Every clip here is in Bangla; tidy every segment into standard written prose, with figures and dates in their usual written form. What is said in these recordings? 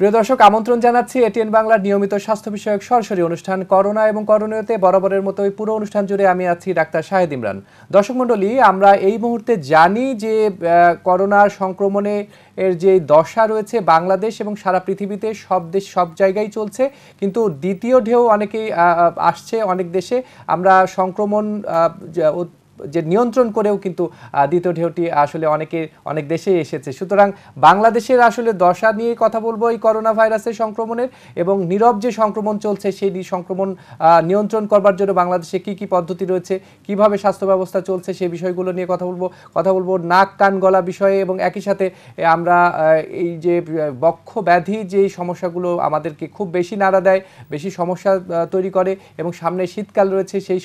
প্রিয় দর্শক, আমন্ত্রণ জানাচ্ছি এটিএন বাংলার নিয়মিত স্বাস্থ্য বিষয়ক সরাসরি অনুষ্ঠান করোনা এবং করণীয়তে। বরাবরের মতো এই পুরো অনুষ্ঠান জুড়ে আমি আছি ডাক্তার শাহেদ ইমরান। দর্শক মণ্ডলী, আমরা এই মুহূর্তে জানি যে করোনার সংক্রমণে এর যে দশা রয়েছে বাংলাদেশ এবং সারা পৃথিবীতে সব জায়গায় চলছে, কিন্তু দ্বিতীয় ঢেউ অনেকেই আসছে অনেক দেশে। আমরা সংক্রমণ যে নিয়ন্ত্রণ করেও কিন্তু দ্বিতীয় ঢেউটি আসলে অনেক দেশেই এসেছে। সুতরাং বাংলাদেশের আসলে দশা নিয়ে কথা বলবো এই করোনা ভাইরাসের সংক্রমণের, এবং নীরব যে সংক্রমণ চলছে সেই সংক্রমণ নিয়ন্ত্রণ করবার জন্য বাংলাদেশে কি কি পদ্ধতি রয়েছে, কিভাবে স্বাস্থ্য ব্যবস্থা চলছে সেই বিষয়গুলো নিয়ে কথা বলবো নাক কান গলা বিষয়ে। এবং একই সাথে আমরা এই যে বক্ষ ব্যাধি যেই সমস্যাগুলো আমাদেরকে খুব বেশি নাড়া দেয়, বেশি সমস্যা তৈরি করে, এবং সামনে শীতকাল রয়েছে, সেই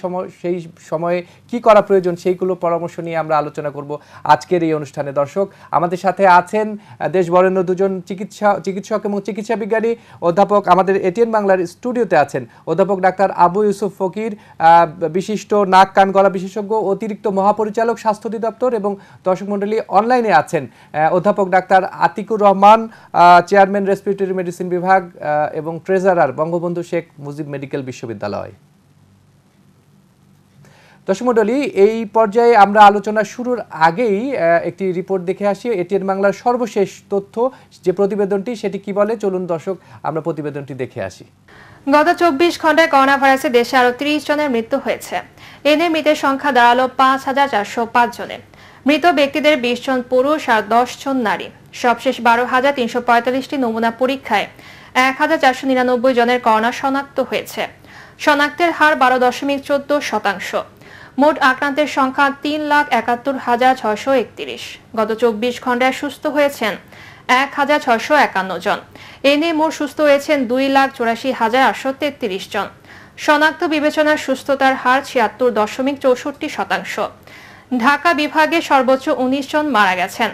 সময়ে কি করা প্রয়োজন সেইগুলো পরামর্শ নিয়ে আমরা আলোচনা করব আজকের এই অনুষ্ঠানে। দর্শক, আমাদের সাথে আছেন দেশ বরেণ্য দুজন চিকিৎসক এবং চিকিৎসা বিজ্ঞানী অধ্যাপক। আমাদের এটিএন বাংলার স্টুডিওতে আছেন অধ্যাপক ডাক্তার আবু ইউসুফ ফকির, বিশিষ্ট নাক কান গলা বিশেষজ্ঞ, অতিরিক্ত মহাপরিচালক স্বাস্থ্য অধিদপ্তর। এবং দর্শক মণ্ডলী, অনলাইনে আছেন অধ্যাপক doctor Atiqur Rahman, chairman respiratory medicine বিভাগ এবং ট্রেজারার বঙ্গবন্ধু শেখ মুজিব মেডিকেল বিশ্ববিদ্যালয়। দর্শক মণ্ডলী, এই পর্যায়ে আমরা আলোচনা শুরুর আগেই একটি রিপোর্ট দেখে আসি। এটিএন বাংলার সর্বশেষ তথ্য যে প্রতিবেদনটি, সেটি কি বলে চলুন দর্শক আমরা প্রতিবেদনটি দেখে আসি। গত 24 ঘন্টায় করোনা ভাইরাসে দেশে আরো 30 জনের মৃত্যু হয়েছে। এদের মৃতের সংখ্যা দাঁড়ালো 5405 জনে। মৃত ব্যক্তিদের 20 জন পুরুষ আর 10 জন নারী। সবশেষ 12345টি নমুনা পরীক্ষায় 1499 জনের করোনা শনাক্ত হয়েছে। শনাক্তের হার 12.14%। মোট আক্রান্তের সংখ্যা 3,71,631। গত 24 ঘন্টায় সুস্থ হয়েছেন 1,651 জন। এ নিয়ে মোট সুস্থ হয়েছেন 2,84,833 জন। শনাক্ত বিবেচনার সুস্থতার হার 76.64%। ঢাকা বিভাগে সর্বোচ্চ 19 জন মারা গেছেন।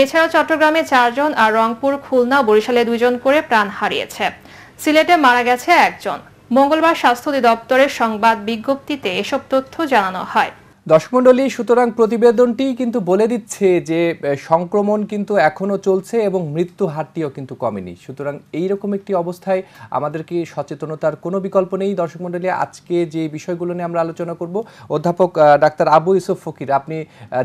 এছাড়াও চট্টগ্রামে 4 জন আর রংপুর, খুলনা ও বরিশালে 2 জন করে প্রাণ হারিয়েছে। সিলেটে মারা গেছে 1 জন। মঙ্গলবার স্বাস্থ্য অধিদপ্তরের সংবাদ বিজ্ঞপ্তিতে এসব তথ্য জানানো হয়। দর্শক মণ্ডলী, সুতরাং প্রতিবেদনটি কিন্তু বলে দিচ্ছে যে সংক্রমণ কিন্তু এখনো চলছে এবং মৃত্যু হারটিও কিন্তু কমেনি। সুতরাং এইরকম একটি অবস্থায় আমাদেরকে সচেতনতার কোনো বিকল্প নেই। দর্শক মণ্ডলী, আজকে যে বিষয়গুলো নিয়ে আমরা আলোচনা করব, অধ্যাপক ডাক্তার আবু ইউসুফ ফকির, আপনি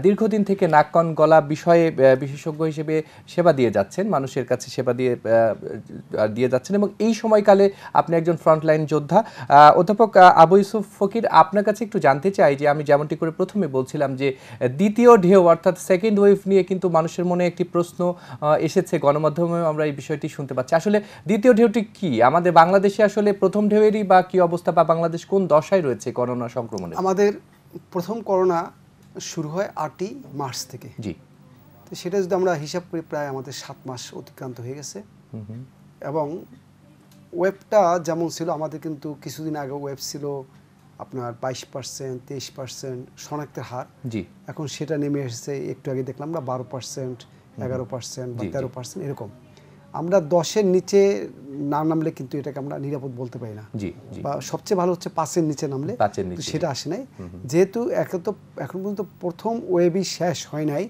দীর্ঘদিন থেকে নাক কান গলা বিষয়ে বিশেষজ্ঞ হিসেবে সেবা দিয়ে যাচ্ছেন, মানুষের কাছে সেবা দিয়ে যাচ্ছেন, এবং এই সময়কালে আপনি একজন ফ্রন্টলাইন যোদ্ধা। অধ্যাপক আবু ইউসুফ ফকির, আপনার কাছে একটু জানতে চাই যে আমি যেমনটি করে প্রথমে বলছিলাম যে দ্বিতীয় ঢেউ অর্থাৎ সেকেন্ড ওয়েভ নিয়ে কিন্তু মানুষের মনে একটি প্রশ্ন এসেছে, গণমাধ্যমেও আমরা এই বিষয়টি শুনতে পাচ্ছি। আসলে দ্বিতীয় ঢেউটি কি? আমাদের বাংলাদেশে আসলে প্রথম ঢেউয়েরই বা কি অবস্থা, বা বাংলাদেশ কোন দশায় রয়েছে করোনা সংক্রমণে? আমাদের প্রথম করোনা শুরু হয় 8ই মার্চ থেকে। জি। তো সেটা যদি আমরা হিসাব করি, প্রায় আমাদের 7 মাস অতিক্রান্ত হয়ে গেছে। এবং ওয়েবটা যেমন ছিল, আমাদের কিন্তু কিছুদিন আগে ওয়েব ছিল আপনার 22%, 23% শনাক্তের হার। জি। এখন সেটা নেমে এসেছে, একটু আগে দেখলাম আমরা 12%, 11% বা 13% এরকম। আমরা 10-এর নিচে না নামলে কিন্তু এটাকে আমরা নিরাপদ বলতে পারি না। বা সবচেয়ে ভালো হচ্ছে 5-এর নিচে নামলে, সেটা আসে নাই। যেহেতু এখন পর্যন্ত প্রথম ওয়েবই শেষ হয় নাই,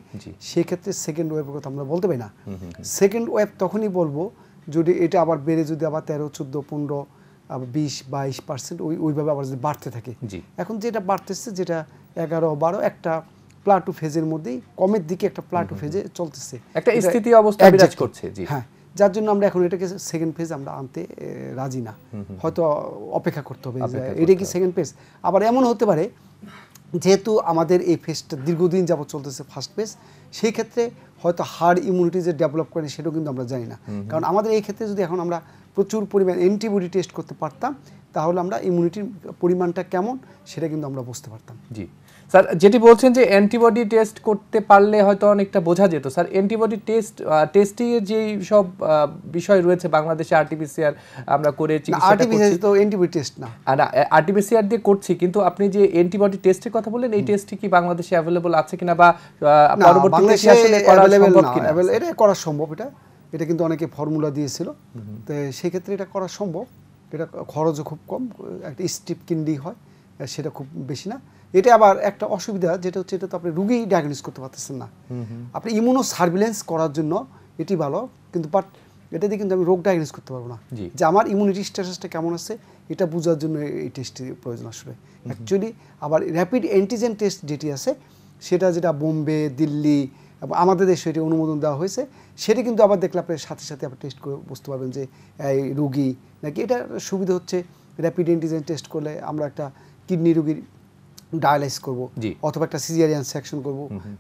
সেক্ষেত্রে সেকেন্ড ওয়েবের কথা আমরা বলতে পারি না। সেকেন্ড ওয়েব তখনই বলবো যদি এটা আবার বেড়ে যদি আবার 13, 14, 15, 20-22% ওইভাবে আবার যদি বাড়তে থাকে। এখন যেটা বাড়তেছে, যেটা 11, 12 একটা প্লাটু ফেজের মধ্যেই কমের দিকে একটা প্লাটু ফেজে চলতেছে, একটা স্থিতি অবস্থা বিরাজ করছে। হ্যাঁ, যার জন্য আমরা এখন এটাকে সেকেন্ড ফেজ আমরা আনতে রাজি না, হয়তো অপেক্ষা করতে হবে। এটা কি সেকেন্ড ফেজ? আবার এমন হতে পারে, যেহেতু আমাদের এই ফেজটা দীর্ঘদিন যাবত চলতেছে ফার্স্ট ফেজ, সেই ক্ষেত্রে হয়তো হার্ড ইমিউনিটি যে ডেভেলপ করে সেটাও কিন্তু আমরা জানি না। কারণ আমাদের এই ক্ষেত্রে যদি এখন আমরা প্রচুর পরিমাণ অ্যান্টিবডি টেস্ট করতে পারতাম, তাহলে আমরা ইমিউনিটির পরিমাণটা কেমন সেটা কিন্তু আমরা বুঝতে পারতাম। জি স্যার, যেটি বলছেন যে অ্যান্টিবডি টেস্ট করতে পারলে হয়তো অনেকটা বোঝা যেত। স্যার, অ্যান্টিবডি টেস্টিংয়ের যেই সব বিষয় রয়েছে বাংলাদেশে, আরটিপিসিআর আমরা করে চিকিৎসাটা করছি, তো অ্যান্টিবডি টেস্ট না, আরটিপিসিআর দিয়ে করছি, কিন্তু আপনি যে অ্যান্টিবডি টেস্টের কথা বললেন, এই টেস্টটি কি বাংলাদেশে অ্যাভেলেবল আছে কিনা, বা পরবর্তীতে আসলে করা সম্ভব কিনা? এটা করা সম্ভব, এটা কিন্তু অনেকে ফর্মুলা দিয়েছিল, তো সেই ক্ষেত্রে এটা করা সম্ভব। এটা খরচও খুব কম, একটা স্ট্রিপ কিনলেই হয়, সেটা খুব বেশি না। এটা আবার একটা অসুবিধা, যেটা হচ্ছে এটা তো আপনি রুগী ডায়াগনোস করতে পারতেছেন না। আপনি ইমিউনো সার্ভিলেন্স করার জন্য এটি ভালো, কিন্তু বাট এটা দিয়ে কিন্তু আমি রোগ ডায়াগনোস করতে পারবো না, জি। যে আমার ইমিউনিটি স্ট্যাটাসটা কেমন আছে এটা বোঝার জন্য এই টেস্টের প্রয়োজন আসলে অ্যাকচুয়ালি। আবার র্যাপিড অ্যান্টিজেন টেস্ট যেটি আছে সেটা, যেটা বোম্বে, দিল্লি এবং আমাদের দেশে এটি অনুমোদন দেওয়া হয়েছে, সেটা কিন্তু আবার দেখলে আপনি সাথে সাথে আপনি টেস্ট করে বুঝতে পারবেন যে এই রোগী নাকি। এটা সুবিধা হচ্ছে র্যাপিড অ্যান্টিজেন টেস্ট করলে আমরা একটা কিডনি রোগীর ডায়ালাইস করব, জি। অথবা একটা সিজারিয়ান সেকশন করব,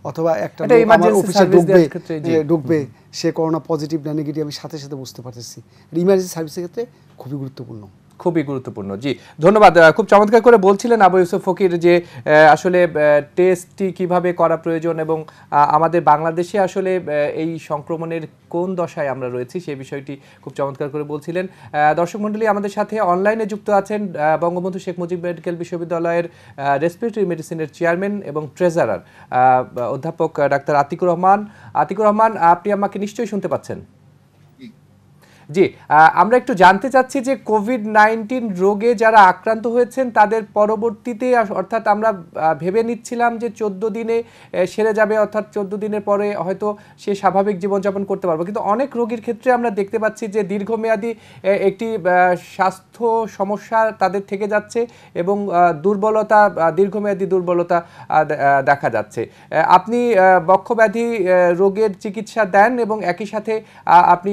অথবা একটা এটা লোক আমার emergency অফিসে service দেওয়ার ক্ষেত্রে, জি। ঢুকবে, সে করোনা পজিটিভ না নেগেটিভ আমি সাথে সাথে বুঝতে পারতেছি। ইমার্জেন্সি সার্ভিসের ক্ষেত্রে খুবই গুরুত্বপূর্ণ। খুবই গুরুত্বপূর্ণ। জি, ধন্যবাদ। খুব চমৎকার করে বলছিলেন আবু ইউসুফ ফকির যে আসলে টেস্টটি কিভাবে করা প্রয়োজন এবং আমাদের বাংলাদেশে আসলে এই সংক্রমণের কোন দশায় আমরা রয়েছি সেই বিষয়টি খুব চমৎকার করে বলছিলেন। দর্শক মণ্ডলী, আমাদের সাথে অনলাইনে যুক্ত আছেন বঙ্গবন্ধু শেখ মুজিব মেডিকেল বিশ্ববিদ্যালয়ের রেসপিরেটরি মেডিসিনের চেয়ারম্যান এবং ট্রেজারার অধ্যাপক ডাক্তার আতিকুর রহমান। আতিকুর রহমান, আপনি আমাকে নিশ্চয়ই শুনতে পাচ্ছেন? জি, আমরা একটু জানতে চাচ্ছি যে কোভিড-19 রোগে যারা আক্রান্ত হয়েছেন তাদের পরবর্তীতে, অর্থাৎ আমরা ভেবে নিচ্ছিলাম যে 14 দিনে সেরে যাবে, অর্থাৎ 14 দিনের পরে হয়তো সে স্বাভাবিক জীবনযাপন করতে পারবে, কিন্তু অনেক রোগীর ক্ষেত্রে আমরা দেখতে পাচ্ছি যে দীর্ঘমেয়াদী একটি স্বাস্থ্য সমস্যা তাদের থেকে যাচ্ছে এবং দুর্বলতা, দীর্ঘমেয়াদী দুর্বলতা দেখা যাচ্ছে। আপনি বক্ষব্যাধি রোগের চিকিৎসা দেন এবং একই সাথে আপনি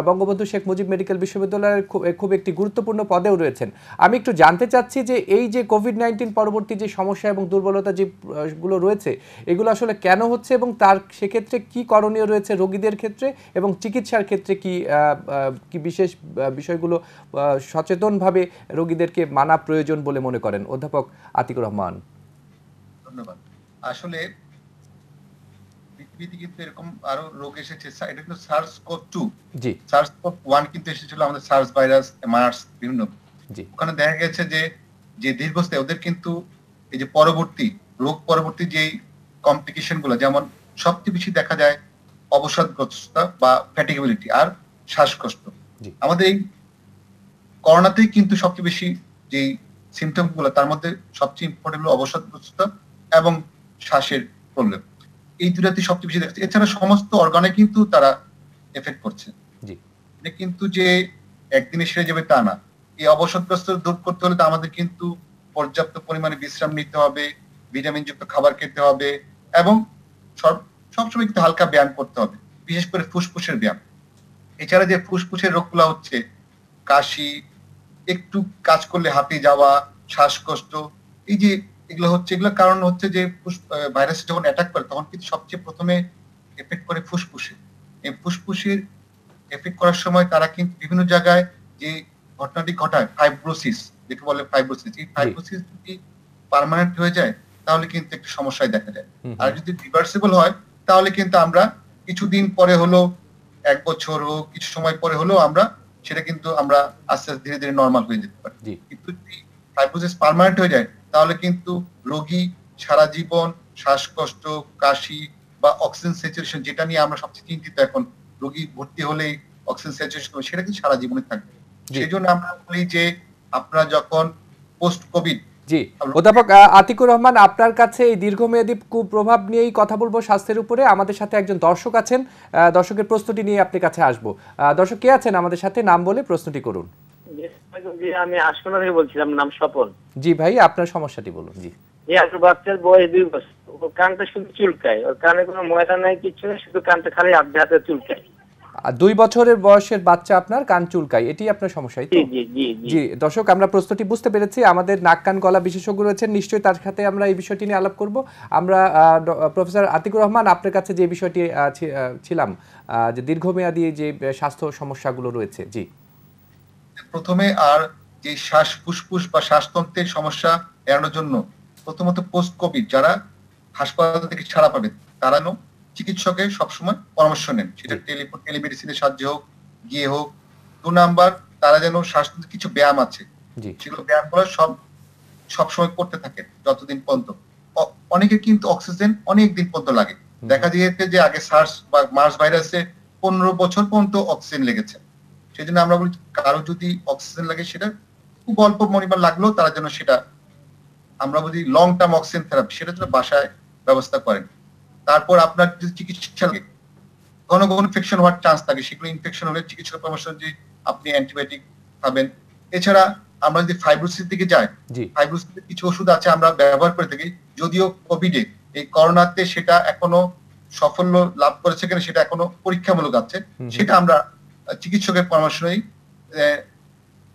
বঙ্গবন্ধু শেখ মুজিব মেডিকেল বিশ্ববিদ্যালয়ের খুব একটি গুরুত্বপূর্ণ পদেও রয়েছেন। আমি একটু জানতে চাচ্ছি যে এই যে কোভিড-19 পরবর্তী যে সমস্যা এবং দুর্বলতা যেগুলো রয়েছে এগুলো আসলে কেন হচ্ছে এবং তার সেক্ষেত্রে কি করণীয় রয়েছে রোগীদের ক্ষেত্রে এবং চিকিৎসার ক্ষেত্রে কি বিশেষ বিষয়গুলো সচেতনভাবে রোগীদেরকে মানা প্রয়োজন বলে মনে করেন অধ্যাপক আতিকুর রহমান? ধন্যবাদ। আসলে পৃথিবীতে কিন্তু এরকম আরো রোগ এসেছে, এটা কিন্তু SARS-CoV-2, জি, SARS-CoV-1 কিন্তু এসেছিল আমাদের সার্স ভাইরাস, মার্স বিভিন্ন। জি, ওখানে দেখা গেছে যে দীর্ঘস্থায়ী ওদের কিন্তু এই যে পরবর্তী রোগ পরবর্তী যে কমপ্লিকেশন গুলো, যেমন সবচেয়ে বেশি দেখা যায় অবসাদগ্রস্ততা বা ফ্যাটিগেবিলিটি আর শ্বাসকষ্ট। জি। আমাদের এই করোনাতেই কিন্তু সবচেয়ে বেশি যে সিমটম গুলো, তার মধ্যে সবচেয়ে ইম্পর্টেন্ট হলো অবসাদগ্রস্ততা এবং শ্বাসের প্রবলেম। এই দুটাতে সবচেয়ে বেশি দেখছে। এছাড়া সমস্ত অর্গানে কিন্তু তারা এফেক্ট করছে। জি, এটা কিন্তু যে একদিনে সেরে যাবে তা না। এই অবসাদগ্রস্ত দূর করতে হলে তো আমাদের কিন্তু পর্যাপ্ত পরিমাণে বিশ্রাম নিতে হবে, ভিটামিন যুক্ত খাবার খেতে হবে এবং সবসময় কিন্তু হালকা ব্যায়াম করতে হবে, বিশেষ করে ফুসফুসের ব্যায়াম। এছাড়া যে ফুসফুসের রোগগুলো হচ্ছে কাশি, একটু কাজ করলে হাঁপিয়ে যাওয়া, শ্বাসকষ্ট, এই যে এগুলো হচ্ছে, এগুলোর কারণ হচ্ছে যে ভাইরাস যখন অ্যাটাক করে তখন কিন্তু সবচেয়ে প্রথমে এফেক্ট করে ফুসফুসে। এই ফুসফুসের এফেক্ট করার সময় তারা কিন্তু বিভিন্ন জায়গায় যে ঘটনাটি ঘটায়, ফাইব্রোসিস, যেটা বলে ফাইব্রোসিস, এই ফাইব্রোসিস যদি পার্মানেন্ট হয়ে যায় তাহলে কিন্তু একটু সমস্যায় দেখা যায়। আর যদি রিভার্সিবল হয় তাহলে কিন্তু আমরা কিছুদিন পরে হলো, 1 বছর হোক, কিছু সময় পরে হলো আমরা সেটা কিন্তু আমরা আস্তে আস্তে ধীরে ধীরে নর্মাল হয়ে যেতে পারি। কিন্তু যদি ফাইব্রোসিস পার্মানেন্ট হয়ে যায় তাহলে কিন্তু রোগী সারা জীবন শ্বাসকষ্ট, কাশি বা অক্সিজেন স্যাচুরেশন, যেটা নিয়ে আমরা সবচেয়ে চিন্তিত এখন, রোগী ভর্তি হলেই অক্সিজেন স্যাচুরেশন সেটা কিন্তু সারা জীবনে থাকবে। সেই জন্য আমরা বলি যে আপনারা যখন পোস্ট কোভিড। জি, অধ্যাপক আতিকুর রহমান, আপনার কাছে এই দীর্ঘমেয়াদী কুপ্রভাব নিয়েই কথা বলবো স্বাস্থ্যের উপরে। আমাদের সাথে একজন দর্শক আছেন, দর্শকের প্রশ্নটি নিয়ে আপনার কাছে আসবো। দর্শক কে আছেন আমাদের সাথে, নাম বলে প্রশ্নটি করুন। জি, আমি আশকোনা থেকে বলছিলাম, নাম স্বপন। জি ভাই, আপনার সমস্যাটি বলুন। জি, একটা বাচ্চার বয়স 2 বছর, ওর কানটা শুধু চুলকায়, ওর কানে কোনো ময়লা নাই, কিছু নেই, শুধু কানটা খালি হাতে হাতে চুলকায়। 2 বছরের বয়সের বাচ্চা আপনার কান চুলকায়, এটি আপনার সমস্যা? জি জি জি জি দর্শক, আমরা প্রশ্নটি বুঝতে পেরেছি। আমাদের নাক কান গলা বিশেষজ্ঞ রয়েছেন, নিশ্চয়ই তার সাথে আমরা এই বিষয়টি নিয়ে আলাপ করব। আমরা প্রফেসর আতিকুর রহমান, আপনার কাছে যে বিষয়টি ছিলাম যে দীর্ঘমেয়াদী যে স্বাস্থ্য সমস্যাগুলো রয়েছে। জি, প্রথমে আর যে শ্বাস ফুসফুস বা শ্বাসতন্ত্রের সমস্যা এড়ানোর জন্য প্রথমত পোস্ট কোভিড যারা হাসপাতাল থেকে ছাড়া পাবে তারা চিকিৎসকের সবসময় পরামর্শ নেন, সেটা টেলিমেডিসিনের সাহায্যে হোক, গিয়ে হোক। 2 নাম্বার, তারা যেন শ্বাসতন্ত্রের কিছু ব্যায়াম আছে সেগুলো ব্যায়াম করা সবসময় করতে থাকে যতদিন পর্যন্ত। অনেকে কিন্তু অক্সিজেন অনেক দিন পর্যন্ত লাগে। দেখা গিয়েছে যে আগে সার্স বা মার্স ভাইরাসে 15 বছর পর্যন্ত অক্সিজেন লেগেছে। সেই জন্য আমরা বলি কারো যদি অক্সিজেন লাগে সেটা খুব অল্প পরিমাণ লাগলেও তারা যেন সেটা, আমরা বলি লং টার্ম অক্সিজেন থেরাপি, সেটা যেন বাসায় ব্যবস্থা করেন। তারপর আপনার যদি চিকিৎসা লাগে ঘন ঘন ইনফেকশন হওয়ার চান্স থাকে, সেগুলো ইনফেকশন হলে চিকিৎসক পরামর্শ যে আপনি অ্যান্টিবায়োটিক খাবেন। এছাড়া আমরা যদি ফাইব্রোসিস দিকে যাই, ফাইব্রোসিসের কিছু ওষুধ আছে আমরা ব্যবহার করে থাকি, যদিও কোভিডে এই করোনাতে সেটা এখনো সাফল্য লাভ করেছে কিনা সেটা এখনো পরীক্ষামূলক আছে, সেটা আমরা চিকিৎসকের পরামর্শ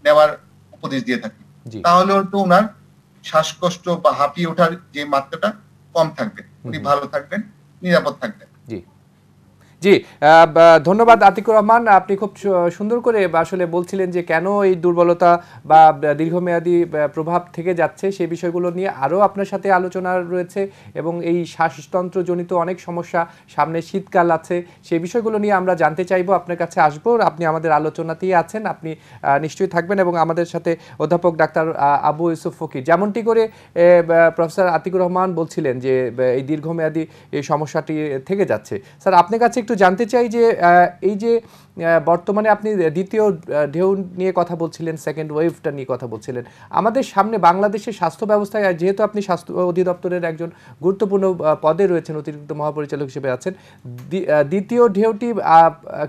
নেওয়ার উপদেশ দিয়ে থাকি। তাহলে তো ওনার শ্বাসকষ্ট বা হাঁপিয়ে ওঠার যে মাত্রাটা কম থাকবে, উনি ভালো থাকবেন, নিরাপদ থাকবেন। জি, ধন্যবাদ আতিকুর রহমান। আপনি খুব সুন্দর করে আসলে বলছিলেন যে কেন এই দুর্বলতা বা দীর্ঘমেয়াদী প্রভাব থেকে যাচ্ছে, সেই বিষয়গুলো নিয়ে আরও আপনার সাথে আলোচনা রয়েছে এবং এই শ্বাসতন্ত্রজনিত অনেক সমস্যা, সামনে শীতকাল আছে, সেই বিষয়গুলো নিয়ে আমরা জানতে চাইবো, আপনার কাছে আসবো। আপনি আমাদের আলোচনাতেই আছেন, আপনি নিশ্চয়ই থাকবেন এবং আমাদের সাথে অধ্যাপক ডাক্তার আবু ইউসুফ ফকির। যেমনটি করে প্রফেসর আতিকুর রহমান বলছিলেন যে এই দীর্ঘমেয়াদী এই সমস্যাটি থেকে যাচ্ছে। স্যার, আপনার কাছে একটু জানতে চাই যে এই যে বর্তমানে আপনি দ্বিতীয় ঢেউ নিয়ে কথা বলছিলেন, সেকেন্ড ওয়েভটা নিয়ে কথা বলছিলেন, আমাদের সামনে বাংলাদেশের স্বাস্থ্য ব্যবস্থায়, যেহেতু আপনি স্বাস্থ্য অধিদপ্তরের একজন গুরুত্বপূর্ণ পদে রয়েছেন, অতিরিক্ত মহাপরিচালক হিসেবে আছেন, দ্বিতীয় ঢেউটি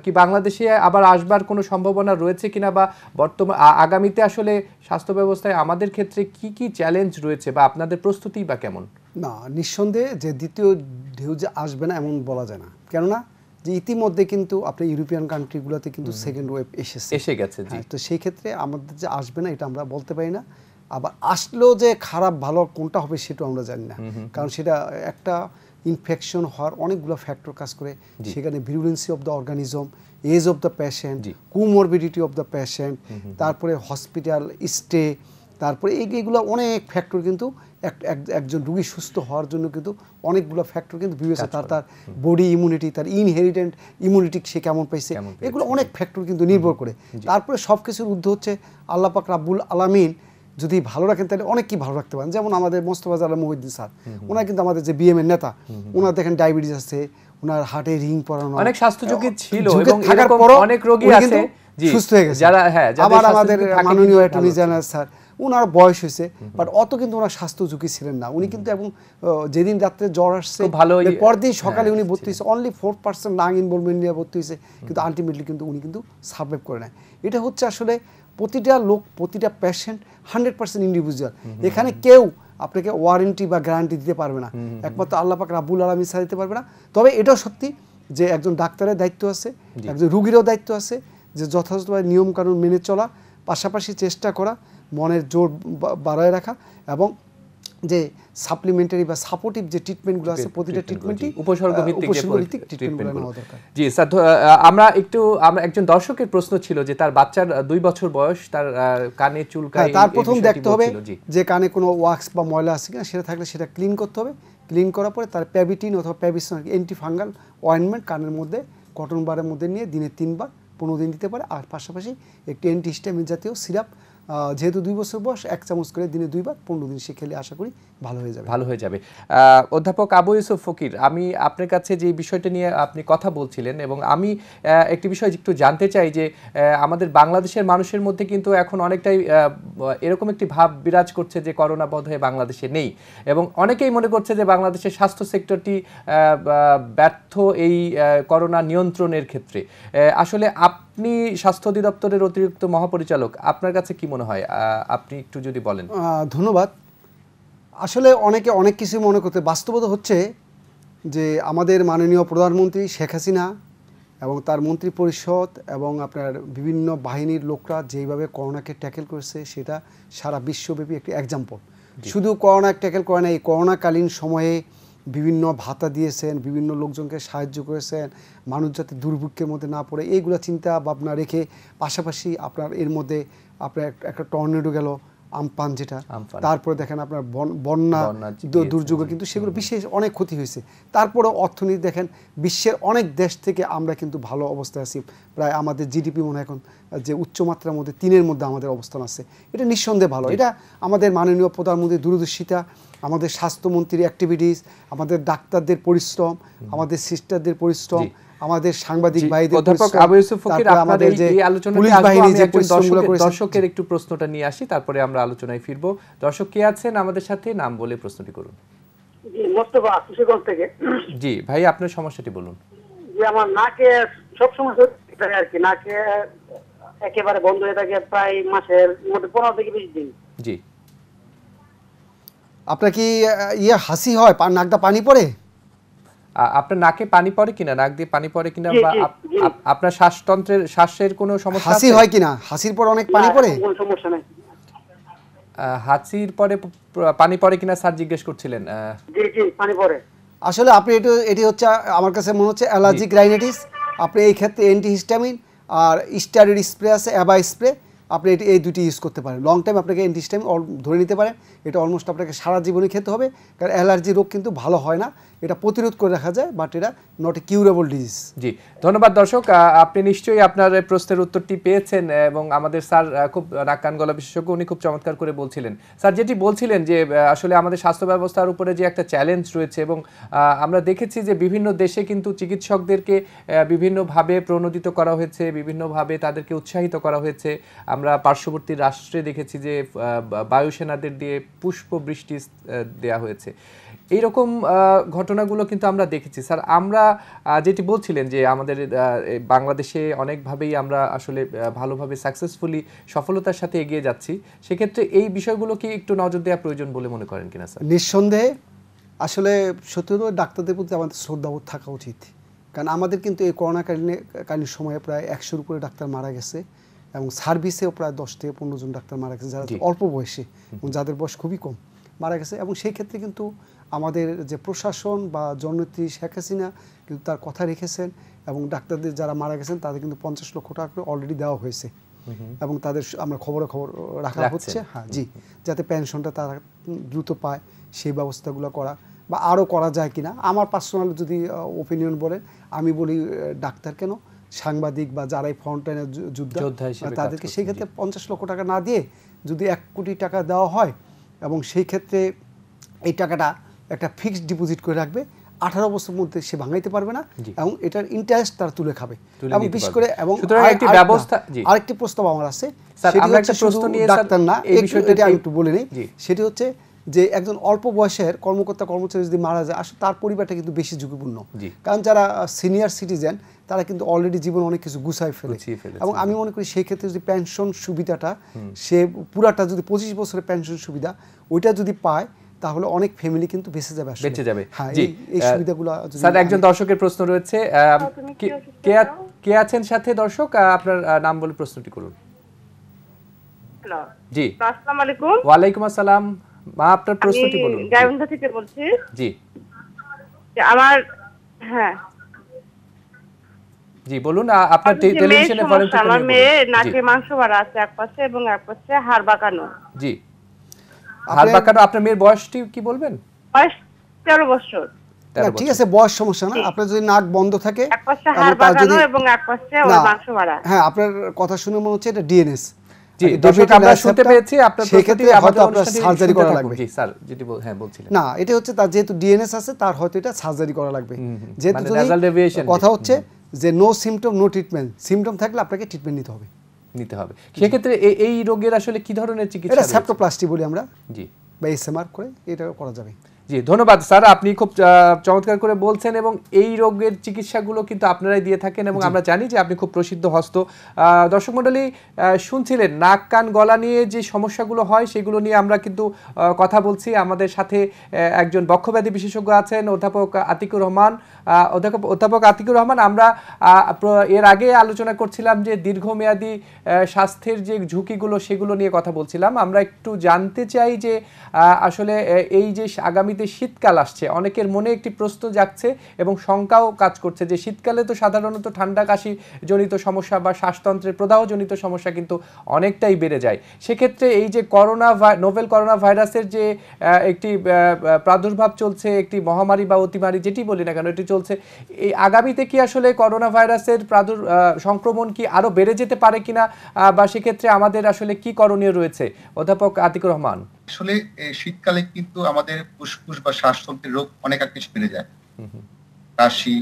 কি বাংলাদেশে আবার আসবার কোনো সম্ভাবনা রয়েছে কিনা, বা বর্তমান আগামীতে আসলে স্বাস্থ্য ব্যবস্থায় আমাদের ক্ষেত্রে কি কি চ্যালেঞ্জ রয়েছে বা আপনাদের প্রস্তুতি বা কেমন? না, নিঃসন্দেহে যে দ্বিতীয় ঢেউ যে আসবে না এমন বলা যায় না, কেননা যে ইতিমধ্যে কিন্তু আপনি ইউরোপিয়ান কান্ট্রিগুলোতে কিন্তু সেকেন্ড ওয়েভ এসে গেছে। তো সেই ক্ষেত্রে আমাদের যে আসবে না এটা আমরা বলতে পারি না। আবার আসলেও যে খারাপ ভালো কোনটা হবে সেটাও আমরা জানি না, কারণ সেটা একটা ইনফেকশন হওয়ার অনেকগুলো ফ্যাক্টর কাজ করে। সেখানে virulency of the organism, age of the patient, comorbidity of the patient, তারপরে হসপিটাল স্টে, তারপরে এইগুলো অনেক ফ্যাক্টর কিন্তু একজন রুগী সুস্থ হওয়ার জন্য কিন্তু অনেকগুলো ফ্যাক্টর কিন্তু বিবেচনা, তার বডি ইমিউনিটি, তার ইনহেরিটেন্ট ইমিউনিটি সে কেমন পাইছে, এগুলো অনেক ফ্যাক্টর কিন্তু নির্ভর করে। তারপরে সব কিছুর ঊর্ধ্বে হচ্ছে আল্লাহ পাক রাব্বুল আলামিন যদি ভালো রাখেন তাহলে অনেক কি ভালো রাখতে পারেন। যেমন আমাদের মোস্তফা জালাল মুহিউদ্দিন স্যার, ওনার কিন্তু আমাদের যে বিএম এর নেতা, ওনার দেখেন ডায়াবেটিস আছে, ওনার হার্টে রিং পরানো, অনেক স্বাস্থ্য ঝুঁকি ছিল এবং এরকম অনেক রোগী আছে সুস্থ হয়ে গেছে। আবার আমাদের মাননীয় অ্যাটর্নি জেনারেল স্যার, ওনার বয়স হয়েছে বাট অত কিন্তু ওনার স্বাস্থ্য ঝুঁকি ছিলেন না। উনি কিন্তু এবং যেদিন রাত্রে জ্বর আসছে পরদিন সকালে উনি ভর্তি হয়েছে, অনলি 4% লাং ইনভলভমেন্ট নিয়ে ভর্তি হয়েছে, কিন্তু আলটিমেটলি কিন্তু উনি কিন্তু সার্ভাইভ করে নেয়। এটা হচ্ছে আসলে প্রতিটা লোক, প্রতিটা পেশেন্ট 100% ইন্ডিভিজুয়াল। এখানে কেউ আপনাকে ওয়ারেন্টি বা গ্যারান্টি দিতে পারবে না, একমাত্র আল্লাহ পাক রাব্বুল আলামিন ছাড়া দিতে পারবে না। তবে এটাও সত্যি যে একজন ডাক্তারের দায়িত্ব আছে, একজন রুগীরও দায়িত্ব আছে যে যথাযথভাবে নিয়মকানুন মেনে চলা, পাশাপাশি চেষ্টা করা, মনের জোর বাড়ায় রাখা, এবং যে সাপ্লিমেন্টারি বা সাপোর্টিভ যে ট্রিটমেন্টগুলো আছে প্রতিটা ট্রিটমেন্টই উপসর্গ ভিত্তিক ট্রিটমেন্টগুলো নেওয়া দরকার। জি স্যার, আমরা একজন দর্শকের প্রশ্ন ছিল যে তার বাচ্চার 2 বছর বয়স, তার কানে চুলকায়, তার প্রথম দেখতে হবে যে কানে কোনো ওয়াক্স বা ময়লা আছে কিনা, সেটা থাকলে সেটা ক্লিন করতে হবে। ক্লিন করার পরে তার প্যাভিটিন অথবা প্যাভিসন অ্যান্টিফাঙ্গাল অয়েনমেন্ট কানের মধ্যে কটন বারের মধ্যে নিয়ে দিনে 3 বার 15 দিন দিতে পারে। আর পাশাপাশি একটি অ্যান্টিহিস্টামিন জাতীয় সিরাপ, যেহেতু 2 বছর বয়স, 1 চামচ করে দিনে 2 বার 15 দিন সে খেলে আশা করি ভালো হয়ে যাবে। অধ্যাপক আবু ইউসুফ ফকির, আমি আপনার কাছে যে বিষয়টা নিয়ে আপনি কথা বলছিলেন, এবং আমি একটি বিষয় একটু জানতে চাই যে আমাদের বাংলাদেশের মানুষের মধ্যে কিন্তু এখন অনেকটাই এরকম একটি ভাব বিরাজ করছে যে করোনা বোধহয় বাংলাদেশে নেই, এবং অনেকেই মনে করছে যে বাংলাদেশের স্বাস্থ্য সেক্টরটি ব্যর্থ এই করোনা নিয়ন্ত্রণের ক্ষেত্রে। আসলে আপনি স্বাস্থ্য অধিদপ্তরের অতিরিক্ত মহাপরিচালক, আপনার কাছে কি মনে হয়, আপনি একটু যদি বলেন। ধন্যবাদ। আসলে অনেকে অনেক কিছু মনে করতে, বাস্তবতা হচ্ছে যে আমাদের মাননীয় প্রধানমন্ত্রী শেখ হাসিনা এবং তার মন্ত্রী পরিষদ এবং আপনার বিভিন্ন বাহিনীর লোকরা যেইভাবে করোনাকে ট্যাকেল করেছে সেটা সারা বিশ্বব্যাপী একটি এক্সাম্পল। শুধু করোনা ট্যাকেল করে না, এই করোনাকালীন সময়ে বিভিন্ন ভাতা দিয়েছেন, বিভিন্ন লোকজনকে সাহায্য করেছেন, মানুষ যাতে দুর্ভিক্ষের মধ্যে না পড়ে এইগুলো চিন্তা ভাবনা রেখে, পাশাপাশি আপনার এর মধ্যে আপনার একটা টর্নেডো গেল, আমপান যেটা, তারপরে দেখেন আপনার বন্যা দুর্যোগে কিন্তু সেগুলো বিশেষ অনেক ক্ষতি হয়েছে। তারপরে অর্থনীতি দেখেন, বিশ্বের অনেক দেশ থেকে আমরা কিন্তু ভালো অবস্থায় আছি। প্রায় আমাদের জিডিপি মনে এখন যে উচ্চমাত্রার মধ্যে 3-এর মধ্যে আমাদের অবস্থান আছে, এটা নিঃসন্দেহে ভালো। এটা আমাদের মাননীয় প্রধানমন্ত্রীর দূরদর্শিতা, আমাদের স্বাস্থ্যমন্ত্রীর অ্যাক্টিভিটিস, আমাদের ডাক্তারদের পরিশ্রম, আমাদের সিস্টারদের পরিশ্রম, আমাদের সাংবাদিক ভাইদের অধ্যাপক আবু ইউসুফ ফকির, আপনাদের এই আলোচনায় দর্শকের একটু প্রশ্নটা নিয়ে আসি, তারপরে আমরা আলোচনায় ফিরবো। দর্শক কে আছেন আমাদের সাথে, নাম বলে প্রশ্নটি করুন। জি, মোস্তফা কুশিগঞ্জ থেকে। জি ভাই, আপনার সমস্যাটি বলুন। জি যে আমার নাকে সবসময় সর্দি থাকে আর কি, নাকে একেবারে বন্ধ হয়ে থাকে প্রায় মাসের মধ্যে 15 থেকে 20 দিন। জি। আপনার কি হাসি হয়, নাকটা পানি পড়ে? আপনার নাকে পানি পড়ে কিনা, নাক দিয়ে পানি পড়ে কিনা, জি, বা জি, জি। আপনার শ্বাসের কোনো সমস্যা হাসি আছে? হয় কিনা? হাসির পর অনেক পানি না, পড়ে? কোনো সমস্যা নাই। হাসির পরে পানি পড়ে কিনা স্যার জিজ্ঞেস করছিলেন? জি জি, পানি পড়ে। আসলে আপনি এটি হচ্ছে আমার কাছে মনে হচ্ছে অ্যালার্জিক রাইনাইটিস। আপনি এই ক্ষেত্রে অ্যান্টিহিস্টামিন আর স্টেরয়েড স্প্রে আছে, অ্যাবা স্প্রে, আপনি এই দুটি ইউজ করতে পারেন। লং টাইম আপনাকে অ্যান্টিহিস্টামিন ধরে নিতে পারেন। এটা অলমোস্ট আপনাকে সারা জীবনই খেতে হবে, কারণ অ্যালার্জি রোগ কিন্তু ভালো হয় না, এটা প্রতিরোধ করে রাখা যায়, বাট এটা নট এ কিউরেবল ডিজিজ। জি, ধন্যবাদ দর্শক। আপনি নিশ্চয়ই আপনার এই প্রশ্নের উত্তরটি পেয়েছেন, এবং আমাদের স্যার খুব নাক কান গলা বিশেষজ্ঞ, উনি খুব চমৎকার করে বলছিলেন। স্যার যেটি বলছিলেন যে আসলে আমাদের স্বাস্থ্য ব্যবস্থার উপরে যে একটা চ্যালেঞ্জ রয়েছে, এবং আমরা দেখেছি যে বিভিন্ন দেশে কিন্তু চিকিৎসকদেরকে বিভিন্নভাবে প্রণোদিত করা হয়েছে, বিভিন্নভাবে তাদেরকে উৎসাহিত করা হয়েছে। আমরা পার্শ্ববর্তী রাষ্ট্রে দেখেছি যে বায়ুসেনাদের দিয়ে পুষ্প বৃষ্টি দেয়া হয়েছে। এইরকম ঘটনাগুলো কিন্তু আমরা দেখেছি। স্যার আমরা যেটি বলছিলেন যে আমাদের বাংলাদেশে অনেকভাবেই আমরা আসলে ভালোভাবে সাকসেসফুলি সফলতার সাথে এগিয়ে যাচ্ছি, সেক্ষেত্রে এই বিষয়গুলো কি একটু নজর দেওয়া প্রয়োজন বলে মনে করেন কিনা স্যার? নিঃসন্দেহে আসলে সত্যি ডাক্তারদের প্রতি আমাদের শ্রদ্ধাবোধ থাকা উচিত, কারণ আমাদের কিন্তু এই করোনাকালীন সময়ে প্রায় 100-র উপরে ডাক্তার মারা গেছে, এবং সার্ভিসেও প্রায় 10 থেকে 15 জন ডাক্তার মারা গেছে, যারা অল্প বয়সে এবং যাদের বয়স খুবই কম মারা গেছে। এবং সেই ক্ষেত্রে কিন্তু আমাদের যে প্রশাসন বা জননেত্রী শেখ হাসিনা কিন্তু তার কথা রেখেছেন, এবং ডাক্তারদের যারা মারা গেছেন তাদের কিন্তু 50 লক্ষ টাকা করে অলরেডি দেওয়া হয়েছে, এবং তাদের আমরা খবর রাখা হচ্ছে। হ্যাঁ জি, যাতে পেনশনটা তারা দ্রুত পায়, সেই ব্যবস্থাগুলো করা বা আরও করা যায় কিনা। আমার পার্সোনাল যদি ওপিনিয়ন বলেন, আমি বলি ডাক্তার কেন, সাংবাদিক বা যারাই ফ্রন্টলাইনের যোদ্ধা তাদেরকে সেই ক্ষেত্রে 50 লক্ষ টাকা না দিয়ে যদি 1 কোটি টাকা দেওয়া হয়, এবং সেই ক্ষেত্রে এই টাকাটা একটা ফিক্সড ডিপোজিট করে রাখবে, 18 বছরের মধ্যে সে ভাঙাইতে পারবে না, এবং এটার ইন্টারেস্ট তারা তুলে খাবে। এবং বিশেষ করে এবং আরেকটি প্রস্তাব আমার আছে, ডাক্তার না, এটা আমি একটু বলে নিই। সেটি হচ্ছে যে একজন অল্প বয়সের কর্মকর্তা কর্মচারী যদি মারা যায়, আসলে তার পরিবারটা কিন্তু বেশি ঝুঁকিপূর্ণ, কারণ যারা সিনিয়র সিটিজেন তারা কিন্তু অলরেডি জীবন অনেক কিছু গুছাই ফেলে। এবং আমি মনে করি সেই ক্ষেত্রে যদি পেনশন সুবিধাটা সে পুরাটা যদি 25 বছরের পেনশন সুবিধা ওইটা যদি পায়, তাহলে অনেক ফ্যামিলি কিন্তু বেঁচে যাবে। হ্যাঁ, এই সুবিধাগুলো। স্যার একজন দর্শকের প্রশ্ন রয়েছে, কে আছেন সাথে দর্শক? আপনার নাম বলে প্রশ্নটি করুন। জি, আসসালামু আলাইকুম। ওয়ালাইকুম আসসালাম মা, আপনার প্রশ্নটি বলুন। আমি গাইবান্ধা থেকে বলছি। জি, আমার জি বলুন। আপনার টেলিভিশনে ফরেন থেকে আমার মেয়ে নাকে মাংস বাড়া আছে এক পাশে, এবং এক পাশে হাড় বাঁকানো। জি, হাড় বাঁকানো। আপনার মেয়ের বয়সটি কি বলবেন? বয়স 13 বছর। ঠিক আছে, বয়স সমস্যা না। আপনার যদি নাক বন্ধ থাকে, এক পাশে হাড় বাঁকানো এবং এক পাশে ওই মাংস বাড়া। হ্যাঁ, আপনার কথা শুনে মনে হচ্ছে এটা ডিএনএস। জি, দর্শক আমরা শুনতে পেয়েছি আপনার প্রশ্নটি, হয়তো আপনার সার্জারি করা লাগবে। জি স্যার, যেটি হ্যাঁ বলছিলেন। না, এটা হচ্ছে তার যেহেতু ডিএনএস আছে, তার হয়তো এটা সার্জারি করা লাগবে। যেহেতু কথা হচ্ছে যে no symptom no treatment, symptom থাকলে আপনাকে ট্রিটমেন্ট নিতে হবে। সেক্ষেত্রে এই রোগের আসলে কি ধরনের চিকিৎসা? এটা সেপ্টোপ্লাস্টি বলি আমরা, জি, বা এসএমআর করে এটা করা যাবে। জি, ধন্যবাদ স্যার, আপনি খুব চমৎকার করে বলছেন, এবং এই রোগের চিকিৎসাগুলো কিন্তু আপনারাই দিয়ে থাকেন, এবং আমরা জানি যে আপনি খুব প্রসিদ্ধ হস্ত। দর্শক মণ্ডলী শুনছিলেন নাক কান গলা নিয়ে যে সমস্যাগুলো হয় সেগুলো নিয়ে আমরা কিন্তু কথা বলছি। আমাদের সাথে একজন বক্ষব্যাধি বিশেষজ্ঞ আছেন, অধ্যাপক আতিকুর রহমান। অধ্যাপক আতিকুর রহমান, আমরা এর আগে আলোচনা করছিলাম যে দীর্ঘমেয়াদী স্বাস্থ্যের যে ঝুঁকিগুলো সেগুলো নিয়ে কথা বলছিলাম। আমরা একটু জানতে চাই যে আসলে এই যে আগামীতে শীতকাল আসছে, অনেকের মনে একটি প্রশ্ন জাগছে এবং শঙ্কাও কাজ করছে যে শীতকালে তো সাধারণত ঠান্ডা কাশি জনিত সমস্যা বা শ্বাসতন্ত্রের প্রদাহজনিত সমস্যা কিন্তু অনেকটাই বেড়ে যায়। সেক্ষেত্রে এই যে নোভেল করোনা ভাইরাসের যে একটি প্রাদুর্ভাব চলছে, একটি মহামারী বা অতিমারী যেটি বলি না কেন এটি চলছে, এই আগামীতে কি আসলে করোনা ভাইরাসের সংক্রমণ কি আরো বেড়ে যেতে পারে কিনা, বা সেক্ষেত্রে আমাদের আসলে কি করণীয় রয়েছে? অধ্যাপক আতিকুর রহমান। আসলে শীতকালে কিন্তু আমাদের ফুসফুস বা শ্বাসতন্ত্রের রোগ অনেক কিছু বেড়ে যায়, কাশি,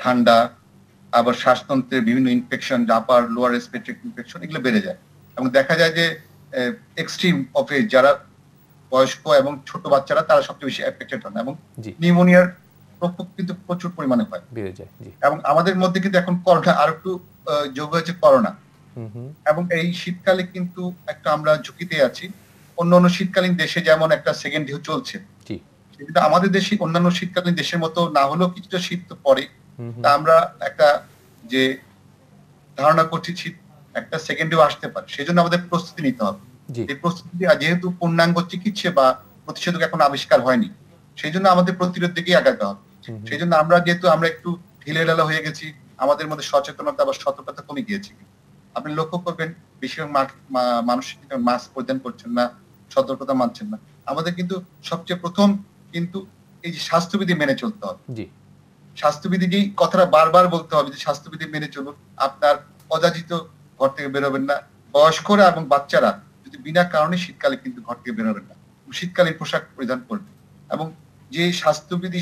ঠান্ডা, আবার শ্বাসতন্ত্রের বিভিন্ন infection, upper lower respiratory infection, এগুলো বেড়ে যায়। এবং দেখা যায় যে এক্সট্রিম অফ এজ যারা বয়স্ক এবং ছোট বাচ্চারা তারা সবচেয়ে বেশি এফেক্টেড হন, এবং নিউমোনিয়ার প্রকোপ কিন্তু প্রচুর পরিমাণে হয় বেড়ে যায়। জি। এবং আমাদের মধ্যে কিন্তু এখন করোনা আর একটু যোগ হয়েছে করোনা, এবং এই শীতকালে কিন্তু একটা আমরা ঝুঁকিতে আছি। অন্যান্য শীতকালীন দেশে যেমন একটা সেকেন্ড ঢেউ চলছে, জি। কিন্তু আমাদের দেশে অন্যান্য শীতকালীন দেশের মতো না হলেও কিছুটা শীত তো পড়ে। তা আমরা একটা যে ধারণা করছি শীত একটা সেকেন্ডেও আসতে পারে, সেই জন্য আমাদের প্রস্তুতি নিতে হবে। জি। এই প্রস্তুতি যেহেতু পূর্ণাঙ্গ চিকিৎসা বা প্রতিষেধক এখন আবিষ্কার হয়নি, সেই জন্য আমাদের প্রতিরোধ দিকেই আগাতে হবে। সেই জন্য আমরা একটু ঢিলেঢালা হয়ে গেছি, আমাদের মধ্যে সচেতনতা বা সতর্কতা কমে গিয়েছে। আপনি লক্ষ্য করবেন বেশিরভাগ মানুষ মাস্ক পরিধান করছেন না, সতর্কতা মানছেন না। আমাদের কিন্তু সবচেয়ে প্রথম কিন্তু এই যে স্বাস্থ্যবিধি মেনে চলতে হবে। জি। স্বাস্থ্যবিধি কথাটা বারবার বলতে হবে যে স্বাস্থ্যবিধি মেনে চলুন। আপনার অযাচিত ঘর থেকে বেরোবেন না। বয়স্করা এবং বাচ্চারা যদি বিনা কারণে শীতকালে কিন্তু ঘর থেকে বেরোবেন না, শীতকালীন পোশাক পরিধান করবেন। এবং যে স্বাস্থ্যবিধি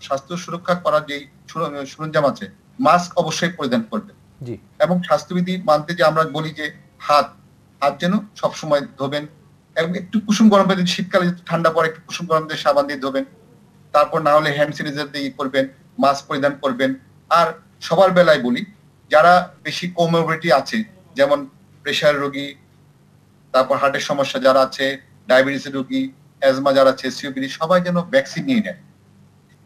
স্বাস্থ্য সুরক্ষা করার যে সরঞ্জাম আছে, মাস্ক অবশ্যই পরিধান করবেন। জি। এবং স্বাস্থ্যবিধি মানতে যে আমরা বলি যে হাত যেন সবসময় ধোবেন, এবং একটু কুসুম গরম পানি, শীতকালে ঠান্ডা পরে একটু কুসুম গরম দিয়ে সাবান দিয়ে ধোবেন। তারপর না হলে হ্যান্ড স্যানিটাইজার দিয়ে করবেন, মাস্ক পরিধান করবেন। আর সবার বেলায় বলি, যারা বেশি কোমরবিলিটি আছে, যেমন প্রেশার রোগী, তারপর হার্টের সমস্যা যারা আছে, ডায়াবেটিসের রোগী, অ্যাজমা যারা আছে, সিওপিডি, সবাই যেন ভ্যাকসিন নিয়ে নেয়।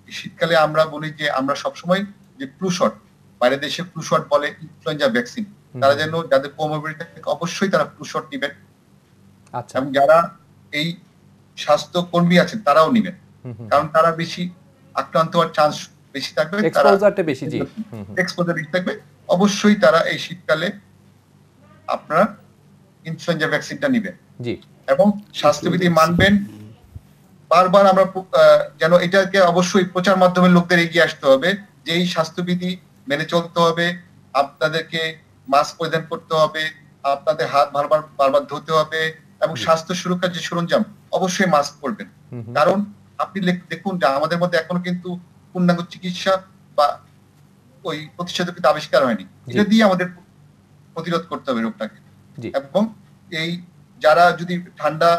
শীতকালে আমরা বলি যে আমরা সবসময় যে ফ্লু শট, বাইরের দেশে ফ্লু শট বলে ইনফ্লুয়েঞ্জা ভ্যাকসিন, তারা যেন যাদের কোমরবিলিটি থাকে অবশ্যই তারা ফ্লু শট নেবেন। আচ্ছা। এবং যারা এই স্বাস্থ্য কর্মী আছেন তারাও নেবেন, কারণ তারা বেশি আক্রান্ত হওয়ার চান্স বেশি থাকবে, এক্সপোজারটা বেশি। জি। এক্সপোজার বেশি থাকবে। অবশ্যই তারা এই শীতকালে আপনারা ইনফ্লুয়েঞ্জা ভ্যাকসিনটা নেবেন। জি। এবং স্বাস্থ্যবিধি মানবেন। বারবার আমরা যেন এটাকে অবশ্যই প্রচার মাধ্যমে লোকদের এগিয়ে আসতে হবে যে এই স্বাস্থ্যবিধি মেনে চলতে হবে, আপনাদেরকে মাস্ক পরিধান করতে হবে, আপনাদের হাত বারবার ধুতে হবে, এবং স্বাস্থ্য সুরক্ষার যে সরঞ্জাম অবশ্যই মাস্ক পরবেন। কারণ আপনি দেখুন যে আমাদের মধ্যে এখনো কিন্তু পূর্ণাঙ্গ চিকিৎসা বা ওই প্রতিষেধক কিন্তু আবিষ্কার হয়নি। এটা দিয়ে আমাদের প্রতিরোধ করতে হবে রোগটাকে। এবং এই যারা যদি ঠান্ডা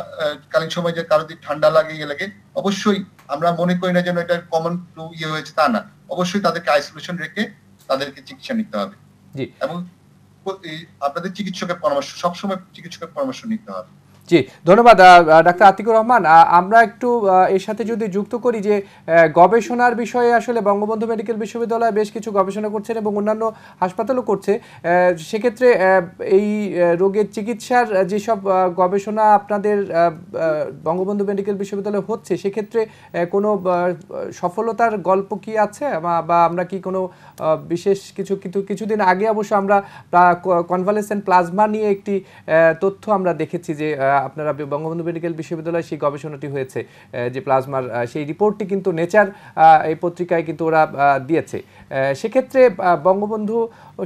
কালীন সময় যে কারো যদি ঠান্ডা লাগে অবশ্যই আমরা মনে করি না যেন এটা কমন ফ্লু হয়েছে, তা না। অবশ্যই তাদেরকে আইসোলেশন রেখে তাদেরকে চিকিৎসা নিতে হবে। এবং আপনাদের চিকিৎসকের পরামর্শ, সবসময় চিকিৎসকের পরামর্শ নিতে হবে। জি, ধন্যবাদ ডাক্তার আতিকুর রহমান। আমরা একটু এর সাথে যদি যুক্ত করি যে গবেষণার বিষয়ে আসলে বঙ্গবন্ধু মেডিকেল বিশ্ববিদ্যালয় বেশ কিছু গবেষণা করছেন এবং অন্যান্য হাসপাতালও করছে। সেক্ষেত্রে এই রোগের চিকিৎসার যেসব গবেষণা আপনাদের বঙ্গবন্ধু মেডিকেল বিশ্ববিদ্যালয়ে হচ্ছে, সেক্ষেত্রে কোনো সফলতার গল্প কি আছে, বা আমরা কি কোনো বিশেষ কিছুদিন আগে অবশ্য আমরা কনভালেসেন্ট প্লাজমা নিয়ে একটি তথ্য আমরা দেখেছি যে আপনারা বঙ্গবন্ধু মেডিকেল বিশ্ববিদ্যালয়ে সেই গবেষণাটি হয়েছে, যে প্লাজমার সেই রিপোর্টটি কিন্তু নেচার এই পত্রিকায় কিন্তু ওরা দিয়েছে। সেক্ষেত্রে বঙ্গবন্ধু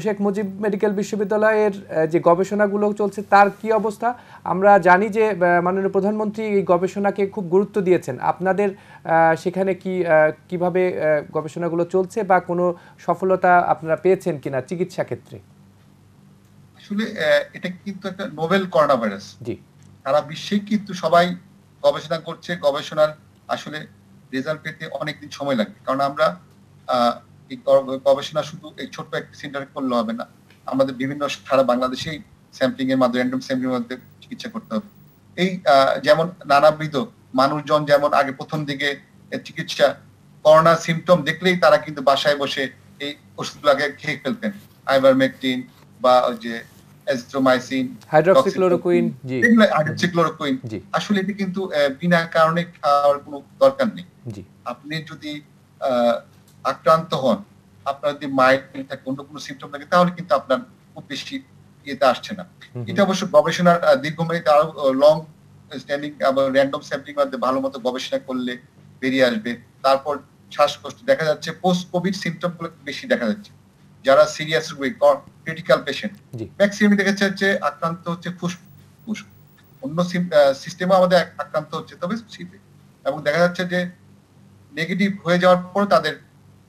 শেখ মুজিব মেডিকেল বিশ্ববিদ্যালয়ের যে গবেষণাগুলো চলছে তার কি অবস্থা? আমরা জানি যে মাননীয় প্রধানমন্ত্রী এই গবেষণাকে খুব গুরুত্ব দিয়েছেন। আপনাদের সেখানে কিভাবে গবেষণাগুলো চলছে বা কোনো সফলতা আপনারা পেয়েছেন কিনা চিকিৎসা ক্ষেত্রে? আসলে এটা কিন্তু একটা নোভেল করোনা ভাইরাস। জি। সারা বিশ্বে কিন্তু সবাই গবেষণা করছে। গবেষণার আসলে রেজাল্ট পেতে অনেকদিন সময় লাগবে, কারণ আমরা এই গবেষণা শুধু এই ছোট্ট একটা সেন্টারে করলে হবে না। আমাদের বিভিন্ন সারা বাংলাদেশেই স্যাম্পলিং এর মাধ্যমে, র্যান্ডম স্যাম্পলিং এর মাধ্যমে চিকিৎসা করতে হবে। এই যেমন নানাবিধ মানুষজন যেমন আগে প্রথম দিকে চিকিৎসা করোনা সিমটম দেখলেই তারা কিন্তু বাসায় বসে এই ওষুধগুলোকে খেয়ে ফেলতেন, আইভারমেকটিন বা ওই যে এজিথ্রোমাইসিন, হাইড্রক্সিক্লোরোকুইন। জি। হাইড্রক্সিক্লোরোকুইন। আসলে এটা কিন্তু বিনা কারণে খাওয়ার কোনো দরকার নেই। জি। আপনি যদি আক্রান্ত হন, আপনার যদি মাইল্ড থাকে, অন্য কোনো সিমটম থাকে, তাহলে কিন্তু আপনার খুব বেশি ইয়েতে আসছে না। এটা অবশ্য গবেষণার দীর্ঘমেয়াদী আরো লং স্ট্যান্ডিং আবার র্যান্ডম স্যাম্পলিং মধ্যে ভালো মতো গবেষণা করলে বেরিয়ে আসবে। তারপর শ্বাসকষ্ট দেখা যাচ্ছে, পোস্ট কোভিড সিমটম গুলো বেশি দেখা যাচ্ছে। যারা সিরিয়াস রোগী, ক্রিটিক্যাল পেশেন্ট, ম্যাক্সিমাম দেখা যাচ্ছে আক্রান্ত হচ্ছে ফুসফুস, অন্য সিস্টেমে আমাদের আক্রান্ত হচ্ছে, তবে শীতে। এবং দেখা যাচ্ছে যে নেগেটিভ হয়ে যাওয়ার পর তাদের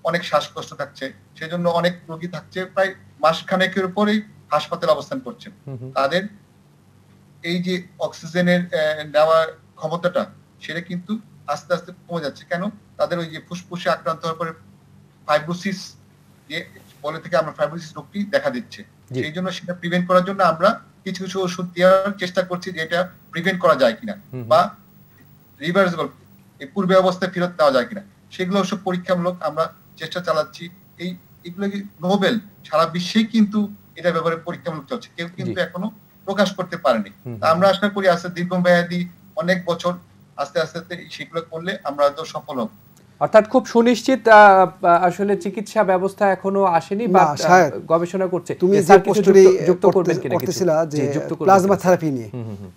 অনেক শ্বাসকষ্ট থাকছে, সেজন্য অনেক রোগী থাকছে প্রায় মাসখানেকের উপরেই হাসপাতালে অবস্থান করছেন। তাদের এই যে অক্সিজেনের নেওয়ার ক্ষমতাটা সেটা কিন্তু আস্তে আস্তে কমে যাচ্ছে। কেন? তাদের ওই যে ফুসফুসে আক্রান্ত হওয়ার পরে ফাইব্রোসিস যে বলে থেকে আমরা ফাইব্রোসিস রোগটি দেখা দিচ্ছে। সেই জন্য সেটা প্রিভেন্ট করার জন্য আমরা কিছু কিছু ওষুধ দেওয়ার চেষ্টা করছি যে এটা প্রিভেন্ট করা যায় কিনা বা রিভার্সিবল এই পূর্বে অবস্থায় ফেরত দেওয়া যায় কিনা, সেগুলো সব পরীক্ষামূলক আমরা চেষ্টা চালাচ্ছি। এগুলো নোবেল সারা বিশ্বেই কিন্তু এটা ব্যাপারে পরীক্ষামূলক চলছে, কেউ কিন্তু এখনো প্রকাশ করতে পারেনি। আমরা আশা করি আস্তে দীর্ঘমেয়াদী অনেক বছর আস্তে আস্তে সেগুলো করলে আমরা হয়তো সফল হব। অর্থাৎ খুব সুনিশ্চিত আসলে চিকিৎসা ব্যবস্থা এখনো আসেনি বা গবেষণা করছে। তুমি যে পোস্টটি যুক্ত করতেছিলা যে প্লাজমা থেরাপি নিয়ে,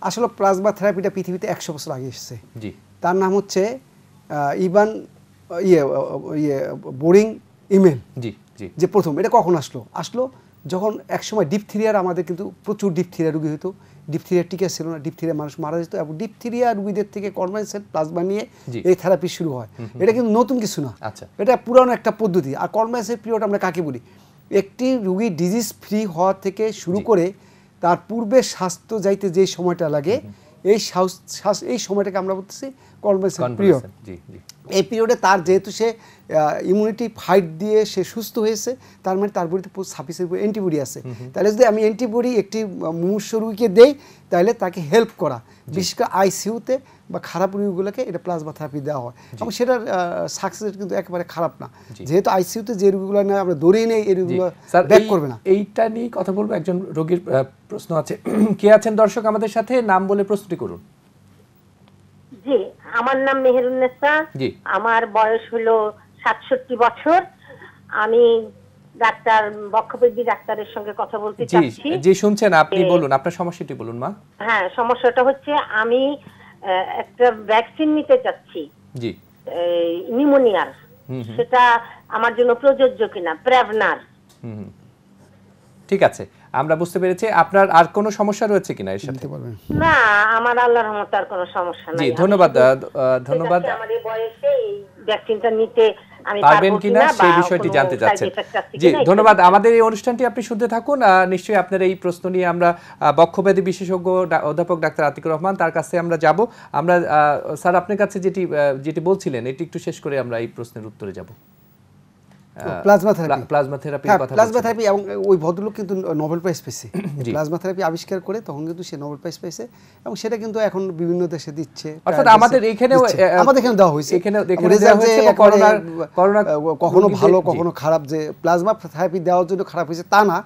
আসলে প্লাজমা থেরাপিটা পৃথিবীতে 100 বছর আগে এসেছে। জি, তার নাম হচ্ছে ইভান বোরিং ইমেল। জি জি, যে প্রথম এটা কখন আসলো যখন একসময় ডিপথিরিয়ার আমাদের কিন্তু প্রচুর ডিপথিরিয়া রোগী হতো, ডিপথিরিয়ার টিকা ছিল না, ডিপথিরিয়া মানুষ মারা যেত, এবং ডিপথিরিয়া রোগীদের থেকে কনভেনশন প্লাজমা নিয়ে এই থেরাপি শুরু হয়। এটা কিন্তু নতুন কিছু না, এটা পুরানো একটা পদ্ধতি। আর কনভেনশন পিরিয়ড আমরা কাকে বলি? একটি রোগী ডিজিজ ফ্রি হওয়া থেকে শুরু করে তার পূর্বে স্বাস্থ্য যাইতে যে সময়টা লাগে এই সময়টাকে আমরা বলতেছি কনভেনশন পিরিয়ড। এই পিরিয়ডে তার যেহেতু সে ইমিউনিটি ফাইট দিয়ে সে সুস্থ হয়েছে, তার মানে তার বডিতে সাফিসিয়েন্ট অ্যান্টিবডি আছে। তাহলে যদি আমি অ্যান্টিবডি একটি মুমূর্ষু রোগীকে দেই, তাহলে তাকে হেল্প করা, বিশেষ করে আইসিইউতে বা খারাপ রোগীগুলোকে এটা প্লাজমা থেরাপি দেওয়া হয়, এবং সেটার সাকসেস কিন্তু একেবারে খারাপ না। যেহেতু আইসিইউতে যে রোগীগুলো না আমরা ধরেই নেই, এই রোগীগুলো ব্যাক করবে না। এইটা নিয়ে কথা বলবো। একজন রোগীর প্রশ্ন আছে, কে আছেন দর্শক আমাদের সাথে? নাম বলে প্রশ্নটি করুন। জি, আমার নাম মেহেরুন্নেসা, আমার বয়স হলো 67 বছর। আমি ডাক্তার বক্ষব্যাধি ডাক্তারের সঙ্গে কথা বলতে চাচ্ছি। জি শুনছেন, আপনি বলুন, আপনার সমস্যাটি বলুন মা। হ্যাঁ, সমস্যাটা হচ্ছে আমি একটা ভ্যাকসিন নিতে চাচ্ছি, জি, নিউমোনিয়ার। সেটা আমার জন্য প্রযোজ্য কিনা? প্রেভনার। ঠিক আছে, আমরা বুঝতে পেরেছি। আপনার আর কোনো সমস্যা রয়েছে কিনা এর সাথে? না, আমার আল্লাহর রহমতে আর কোনো সমস্যা নাই। জি, ধন্যবাদ। ধন্যবাদ। আমার এই বয়সে এই ভ্যাকসিনটা নিতে আমি পারবেন কিনা সেই বিষয়টি জানতে চাচ্ছেন। জি, ধন্যবাদ। আমাদের এই অনুষ্ঠানটি আপনি শুনতে থাকুন। নিশ্চয়ই আপনার এই প্রশ্ন নিয়ে আমরা বক্ষব্যাধি বিশেষজ্ঞ অধ্যাপক ডাক্তার আতিকুর রহমান, তার কাছে আমরা যাব। আমরা স্যার আপনার কাছে যেটি বলছিলেন এটি একটু শেষ করে আমরা এই প্রশ্নের উত্তরে যাব। প্লাজমা থেরাপি এবং ওই ভদ্রলোক কিন্তু নোবেল প্রাইজ পেয়েছে। প্লাজমা থেরাপি আবিষ্কার করে তখন কিন্তু সে নোবেল প্রাইজ পেয়েছে, এবং সেটা কিন্তু এখন বিভিন্ন দেশে দিচ্ছে। অর্থাৎ আমাদের এখানে দেওয়া হয়েছে, কখনো ভালো কখনো খারাপ। যে প্লাজমা থেরাপি দেওয়ার জন্য খারাপ হয়েছে তা না,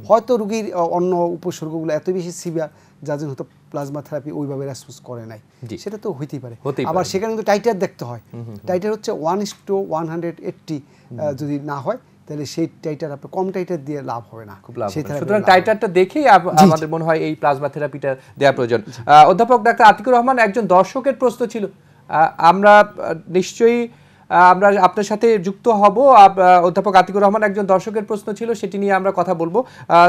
হয়তো রোগীর অন্য উপসর্গগুলো এত বেশি সিভিয়ার যার জন্য হয়তো প্লাজমা থেরাপি ওইভাবে রেসপন্স করে নাই, সেটা তো হইতেই পারে। আবার সেখানে কিন্তু টাইটার দেখতে হয়। টাইটার হচ্ছে 1:180 যদি না হয় তাহলে সেই টাইটার আপনি কম টাইটার দিয়ে লাভ হবে না। সুতরাং টাইটারটা দেখেই আমাদের মনে হয় এই প্লাজমা থেরাপিটা দেওয়া প্রয়োজন। অধ্যাপক ডাক্তার আতিকুর রহমান, একজন দর্শকের প্রশ্ন ছিল, আমরা নিশ্চয়ই আমরা আপনার সাথে যুক্ত হব। অধ্যাপক আতিকুর রহমান, একজন দর্শকের প্রশ্ন ছিল, সেটি নিয়ে আমরা কথা বলবো।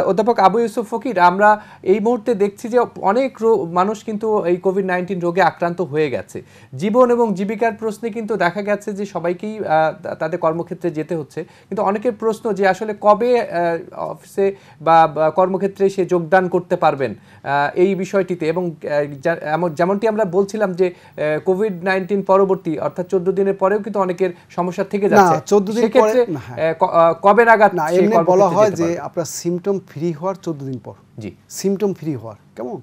অধ্যাপক আবু ইউসুফ ফকির, আমরা এই মুহূর্তে দেখছি যে অনেক মানুষ কিন্তু এই কোভিড-19 রোগে আক্রান্ত হয়ে গেছে। জীবন এবং জীবিকার প্রশ্নে কিন্তু দেখা গেছে যে সবাইকেই তাদের কর্মক্ষেত্রে যেতে হচ্ছে, কিন্তু অনেকের প্রশ্ন যে আসলে কবে অফিসে বা কর্মক্ষেত্রে সে যোগদান করতে পারবেন এই বিষয়টিতে। এবং যেমনটি আমরা বলছিলাম যে কোভিড-19 পরবর্তী অর্থাৎ 14 দিনের পরেও কিন্তু অনেকের সমস্যা থেকে যাচ্ছে। 14 দিন পরে কবে নাগাদ এমনি বলা হয় যে আপনার সিম্পটম ফ্রি হওয়ার 14 দিন পর। জি, সিম্পটম ফ্রি হওয়ার কেমন?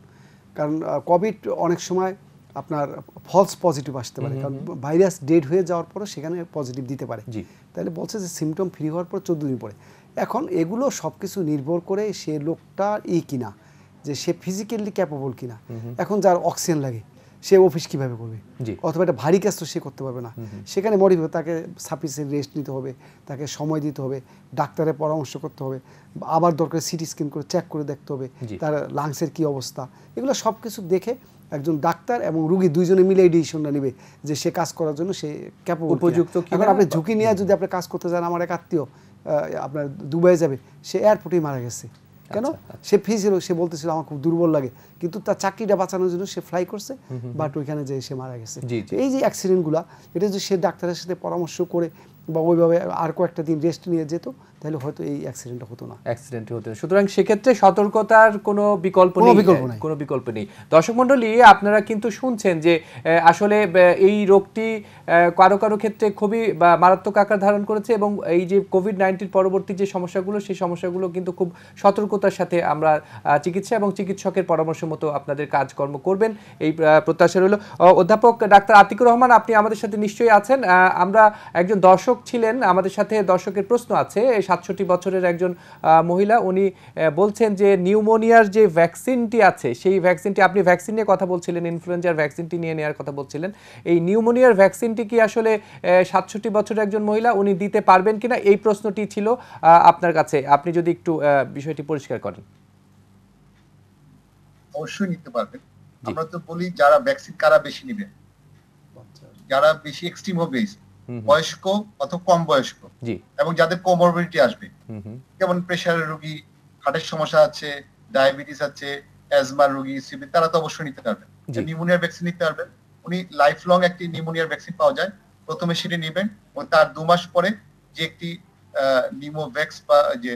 কারণ কোভিড অনেক সময় আপনার ফলস পজিটিভ আসতে পারে, কারণ ভাইরাস ডেড হয়ে যাওয়ার পরও সেখানে পজিটিভ দিতে পারে। তাহলে বলছে যে সিম্পটম ফ্রি হওয়ার পর 14 দিন পরে। এখন এগুলো সব কিছু নির্ভর করে সে লোকটা কিনা, যে সে ফিজিক্যালি ক্যাপেবল কিনা। এখন যার অক্সিজেন লাগে সে অফিস কিভাবে করবে, অথবা একটা ভারী কাজ তো সে করতে পারবে না, সেখানে মডিফাই তাকে সাফিসিয়েন্ট রেস্ট নিতে হবে, তাকে সময় দিতে হবে, ডাক্তারের পরামর্শ করতে হবে, আবার দরকার সিটি স্ক্যান করে চেক করে দেখতে হবে তার লাংসের কি অবস্থা। এগুলো সব কিছু দেখে একজন ডাক্তার এবং রোগী দুইজনে মিলে এই ডিসিশনটা নেবে যে সে কাজ করার জন্য সে ক্যাপেবল উপযুক্ত। এখন আপনি ঝুঁকি নিয়ে যদি আপনি কাজ করতে যান, আমার এক আত্মীয় আপনার দুবাই যাবে, সে এয়ারপোর্টেই মারা গেছে। কেন? সে ফ্রি ছিল, সে বলতেছিল আমার খুব দুর্বল লাগে, কিন্তু তার চাকরিটা বাঁচানোর জন্য সে ফ্লাই করছে, বাট ওইখানে যে সে মারা গেছে। এই যে অ্যাক্সিডেন্টগুলো, এটা যদি সে ডাক্তারের সাথে পরামর্শ করে বা ওইভাবে আর কয়েকটা দিন রেস্ট নিয়ে যেত, তাহলে হয়তো এই অ্যাক্সিডেন্টটা হতো না। সুতরাং সেক্ষেত্রে সতর্কতার কোনো বিকল্প নেই। কোনো বিকল্প নেই। দর্শক মণ্ডলী, আপনারা কিন্তু শুনছেন যে আসলে এই রোগটি কারো কারো ক্ষেত্রে খুবই মারাত্মক আকার ধারণ করেছে এবং এই যে কোভিড-19 পরবর্তী যে সমস্যাগুলো, সেই সমস্যাগুলো কিন্তু খুব সতর্কতার সাথে আমরা চিকিৎসা এবং চিকিৎসকের পরামর্শ মতো আপনাদের কাজকর্ম করবেন, এই প্রত্যাশা রইল। অধ্যাপক ডাক্তার আতিকুর রহমান, আপনি আমাদের সাথে নিশ্চয়ই আছেন। আমরা একজন দর্শক ছিলেন, আমাদের সাথে দর্শকের প্রশ্ন আছে। 67 বছরের একজন মহিলা, উনি বলছেন যে নিউমোনিয়ার যে ভ্যাকসিনটি আছে, সেই ভ্যাকসিনটি, আপনি ভ্যাকসিন নিয়ে কথা বলছিলেন, ইনফ্লুয়েঞ্জার ভ্যাকসিনটি নিয়ে নেওয়ার কথা বলছিলেন, এই নিউমোনিয়ার ভ্যাকসিনটি কি আসলে 67 বছরের একজন মহিলা উনি দিতে পারবেন কিনা, এই প্রশ্নটি ছিল আপনার কাছে। আপনি যদি একটু বিষয়টি পরিষ্কার করেন। অবশ্যই নিতে পারবেন। আমরা তো বলি যারা ভ্যাকসিন কারা বেশি নেবে, যারা বেশি এক্সট্রিম হবে, বয়স্ক অথবা কম বয়স্ক, এবং যাদের কোমরবিডিটি আসবে, যেমন প্রেশারের রোগী, হার্টের সমস্যা আছে, ডায়াবেটিস আছে, অ্যাজমার রোগী, সিবি, তারা তো অবশ্যই নিতে পারবেন। নিউমোনিয়ার ভ্যাকসিন নিতে পারবেন। উনি লাইফ লং একটি নিউমোনিয়ার ভ্যাকসিন পাওয়া যায়, প্রথমে সেটা নেবেন এবং তার 2 মাস পরে যে একটি নিউমোভ্যাক্স বা যে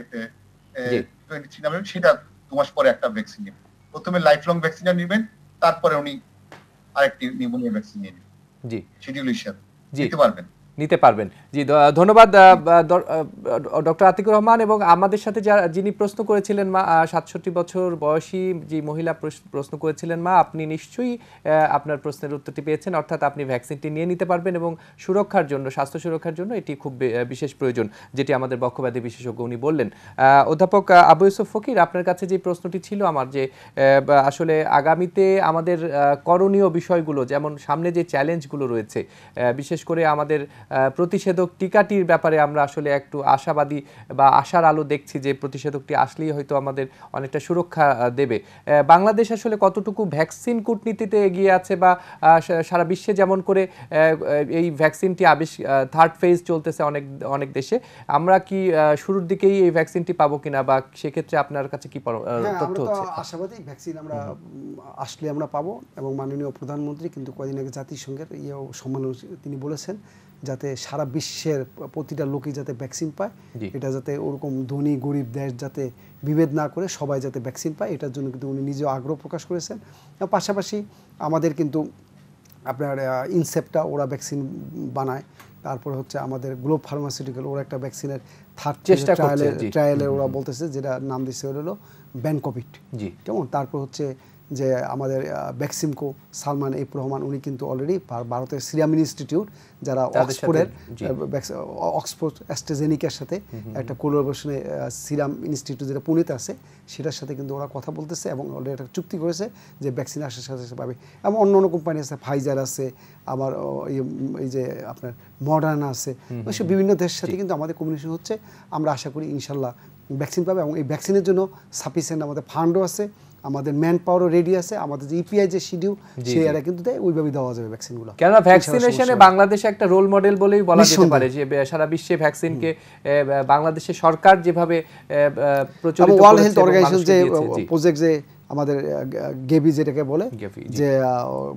23 নামে, সেটা 2 মাস পরে একটা ভ্যাকসিন নেবেন। প্রথমে লাইফ লং ভ্যাকসিনটা নেবেন, তারপরে উনি আরেকটি নিউমোনিয়া ভ্যাকসিন নিয়ে নেবেন। জি, শিডিউল হিসাবে নিতে পারবেন। জি, ধন্যবাদ ডক্টর আতিকুর রহমান। এবং আমাদের সাথে যিনি প্রশ্ন করেছিলেন মা, 67 বছর বয়সী যে মহিলা প্রশ্ন করেছিলেন মা, আপনি নিশ্চয়ই আপনার প্রশ্নের উত্তরটি পেয়েছেন, অর্থাৎ আপনি ভ্যাকসিনটি নিয়ে নিতে পারবেন এবং সুরক্ষার জন্য, স্বাস্থ্য সুরক্ষার জন্য এটি খুব বিশেষ প্রয়োজন, যেটি আমাদের বক্ষব্যাধি বিশেষজ্ঞ উনি বললেন। অধ্যাপক আবু ইউসুফ ফকির, আপনার কাছে যে প্রশ্নটি ছিল আমার, যে আসলে আগামীতে আমাদের করণীয় বিষয়গুলো, যেমন সামনে যে চ্যালেঞ্জগুলো রয়েছে, বিশেষ করে আমাদের প্রতিষেধক টিকাটির ব্যাপারে আমরা আসলে একটু আশাবাদী বা আশার আলো দেখছি যে প্রতিষেধকটি আসলেই হয়তো আমাদের অনেকটা সুরক্ষা দেবে। বাংলাদেশ আসলে কতটুকু ভ্যাকসিন কূটনীতিতে এগিয়ে আছে, বা সারা বিশ্বে যেমন করে এই ভ্যাকসিনটি থার্ড ফেজ চলতেছে অনেক দেশে, আমরা কি শুরুর দিকেই এই ভ্যাকসিনটি পাবো কিনা, বা সেক্ষেত্রে আপনার কাছে কি তথ্য হচ্ছে? আশাবাদী, ভ্যাকসিন আমরা আসলে আমরা পাবো, এবং মাননীয় প্রধানমন্ত্রী কিন্তু কয়েকদিন আগে জাতিসংঘের সম্মেলন তিনি বলেছেন যাতে সারা বিশ্বের প্রতিটা লোকই যাতে ভ্যাকসিন পায়, এটা যাতে ওরকম ধনী গরিব দেশ যাতে বিভেদ না করে সবাই যাতে ভ্যাকসিন পায়, এটার জন্য কিন্তু উনি নিজেও আগ্রহ প্রকাশ করেছেন। পাশাপাশি আমাদের কিন্তু আপনার ইনসেপ্টা, ওরা ভ্যাকসিন বানায়, তারপর হচ্ছে আমাদের গ্লোব ফার্মাসিউটিক্যাল, ওরা একটা ভ্যাকসিনের থার্ড ট্রায়ালে ওরা বলতেছে, যেটা নাম দিচ্ছে হলো ব্যানকোভিড, কেমন। তারপর হচ্ছে যে আমাদের ভ্যাকসিনকো সালমান এফ রহমান, উনি কিন্তু অলরেডি ভারতের সিরাম ইনস্টিটিউট, যারা অক্সফোর্ড অ্যাস্ট্রাজেনিকার সাথে একটা কোলাবোরেশনে, সিরাম ইনস্টিটিউট যেটা পুনেতে আছে, সেটার সাথে কিন্তু ওরা কথা বলতেছে এবং অলরেডি একটা চুক্তি করেছে যে ভ্যাকসিন আসার সাথে সাথে পাবে। এবং অন্য অন্য কোম্পানি আছে, ফাইজার আছে, আবার এই যে আপনার মডার্না আছে, বিভিন্ন দেশের সাথে কিন্তু আমাদের কমিউনিকেশন হচ্ছে। আমরা আশা করি ইনশাল্লাহ ভ্যাকসিন পাবে, এবং এই ভ্যাকসিনের জন্য সাফিসিয়েন্ট আমাদের ফান্ডও আছে, আমাদের ম্যান পাওয়ারও রেডি আছে, আমাদের যে ইপিআই যে শিডিউল, সেই এরা কিন্তু দেয়, ওইভাবে দেওয়া যাবে ভ্যাকসিনগুলো। কেননা ভ্যাকসিনেশনে বাংলাদেশ একটা রোল মডেল বলেই বলা যেতে পারে, যে সারা বিশ্বে ভ্যাকসিনকে বাংলাদেশের সরকার যেভাবে প্রচলিত করেছে, ওয়ার্ল্ড হেলথ অর্গানাইজেশন যে প্রজেক্ট, যে আমাদের গেবি যেটাকে বলে, যে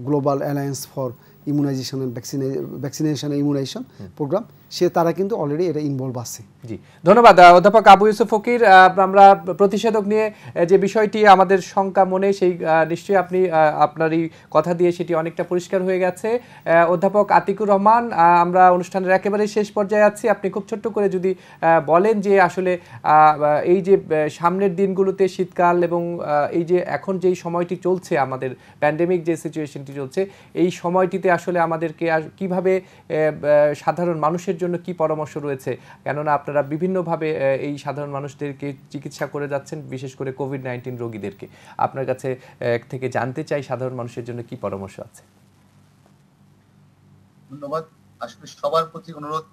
global alliance for immunisation and vaccination immunisation programme, তারা কিন্তু অলরেডি এটা ইনভলভ আছে। জি, ধন্যবাদ অধ্যাপক আবু ইউসুফ ফকির। আমরা প্রতিষেধক নিয়ে যে বিষয়টি আমাদের শঙ্কা মনে, সেই নিশ্চয়ই আপনি আপনার এই কথা দিয়ে সেটি অনেকটা পরিষ্কার হয়ে গেছে। অধ্যাপক আতিকুর রহমান, আমরা অনুষ্ঠানের একেবারে শেষ পর্যায়ে আছি, আপনি খুব ছোট্ট করে যদি বলেন যে আসলে এই যে সামনের দিনগুলোতে শীতকাল এবং এই যে এখন যেই সময়টি চলছে, আমাদের প্যান্ডেমিক যে সিচুয়েশনটি চলছে, এই সময়টিতে আসলে আমাদেরকে কিভাবে সাধারণ মানুষের জন্য কি পরামর্শ রয়েছে, কেননা আপনারা বিভিন্নভাবে এই সাধারণ মানুষদেরকে চিকিৎসা করে যাচ্ছেন, বিশেষ করে কোভিড-19 রোগীদেরকে, আপনার কাছে থেকে জানতে চাই সাধারণ মানুষের জন্য কি পরামর্শ আছে? ধন্যবাদ। আসলে সবার প্রতি অনুরোধ,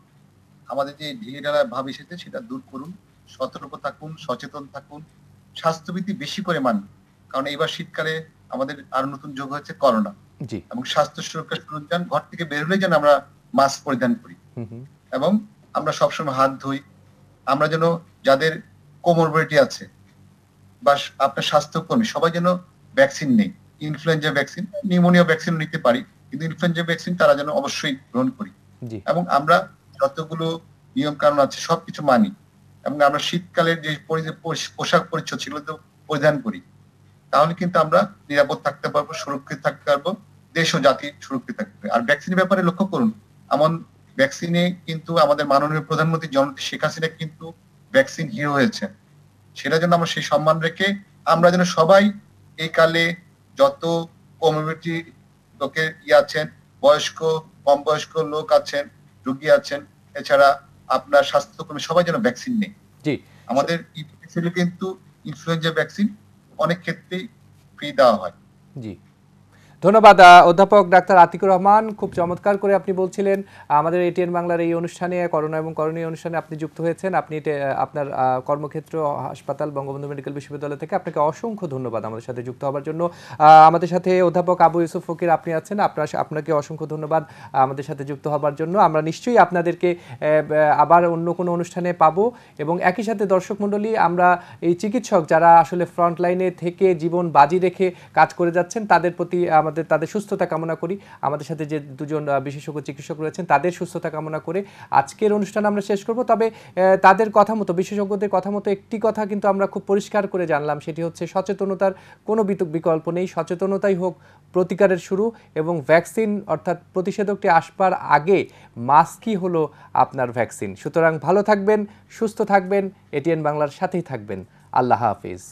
আমাদের যে ঢিলেঢালা ভাব এসেছে সেটা দূর করুন, সতর্ক থাকুন, সচেতন থাকুন, স্বাস্থ্যবিধি বেশি করে মানুন, কারণ এইবার শীতকালে আমাদের আরো নতুন যোগ হচ্ছে করোনা, এবং স্বাস্থ্য সুরক্ষা সরঞ্জাম, ঘর থেকে বের হলে যেন আমরা মাস্ক পরিধান করি, এবং আমরা সবসময় হাত ধুই। আমরা যেন যাদের কোমরবিডিটি আছে বা আপনার স্বাস্থ্যকর্মী, সবাই যেন ভ্যাকসিন নেই, ইনফ্লুয়েঞ্জা ভ্যাকসিন, নিউমোনিয়া ভ্যাকসিন নিতে পারি, কিন্তু ইনফ্লুয়েঞ্জা ভ্যাকসিন তারা যেন অবশ্যই গ্রহণ করি, এবং আমরা যতগুলো নিয়ম কানুন আছে সবকিছু মানি, এবং আমরা শীতকালের যে পোশাক পরিচ্ছদ সেগুলো তো পরিধান করি, তাহলে কিন্তু আমরা নিরাপদ থাকতে পারবো, সুরক্ষিত থাকতে পারবো, দেশ ও জাতি সুরক্ষিত থাকতে পারবে। আর ভ্যাকসিনের ব্যাপারে লক্ষ্য করুন, এমন ভ্যাকসিনে কিন্তু আমাদের মাননীয় প্রধানমন্ত্রী জননেত্রী শেখ হাসিনা কিন্তু ভ্যাকসিন হিরো হয়েছে। সেটার জন্য আমরা সেই সম্মান রেখে আমরা যেন সবাই এই কালে যত কমিউনিটি লোকের আছেন, বয়স্ক, কম বয়স্ক লোক আছেন, রোগী আছেন, এছাড়া আপনার স্বাস্থ্যকর্মী সবাই যেন ভ্যাকসিন নেই। আমাদের কিন্তু ইনফ্লুয়েঞ্জা ভ্যাকসিন অনেক ক্ষেত্রেই ফ্রি দেওয়া হয়। জি, ধন্যবাদ অধ্যাপক ডাক্তার আতিকুর রহমান। খুব চমৎকার করে আপনি বলছিলেন আমাদের এটিএন বাংলার এই অনুষ্ঠানে, করোনা এবং করণীয় অনুষ্ঠানে আপনি যুক্ত হয়েছেন। আপনি আপনার কর্মক্ষেত্র হাসপাতাল বঙ্গবন্ধু মেডিকেল বিশ্ববিদ্যালয় থেকে, আপনাকে অসংখ্য ধন্যবাদ আমাদের সাথে যুক্ত হওয়ার জন্য। আমাদের সাথে অধ্যাপক আবু ইউসুফ ফকির আপনি আছেন, আপনাকে অসংখ্য ধন্যবাদ আমাদের সাথে যুক্ত হওয়ার জন্য। আমরা নিশ্চয়ই আপনাদেরকে আবার অন্য কোনো অনুষ্ঠানে পাবো। এবং একই সাথে দর্শক মণ্ডলী, আমরা এই চিকিৎসক যারা আসলে ফ্রন্ট লাইনে থেকে জীবন বাজি রেখে কাজ করে যাচ্ছেন তাদের প্রতি তাদের সুস্থতা কামনা করি। আমাদের সাথে যে দুজন বিশেষজ্ঞ চিকিৎসক রয়েছেন তাদের সুস্থতা কামনা করে আজকের অনুষ্ঠান আমরা শেষ করব। তবে তাদের কথা মতো, বিশেষজ্ঞদের কথা মতো একটি কথা কিন্তু আমরা খুব পরিষ্কার করে জানলাম, সেটি হচ্ছে সচেতনতার কোনো বিকল্প নেই। সচেতনতাই হোক প্রতিকারের শুরু, এবং ভ্যাকসিন অর্থাৎ প্রতিষেধকটি আসবার আগে মাস্কই হলো আপনার ভ্যাকসিন। সুতরাং ভালো থাকবেন, সুস্থ থাকবেন, এটিএন বাংলার সাথেই থাকবেন। আল্লাহ হাফিজ।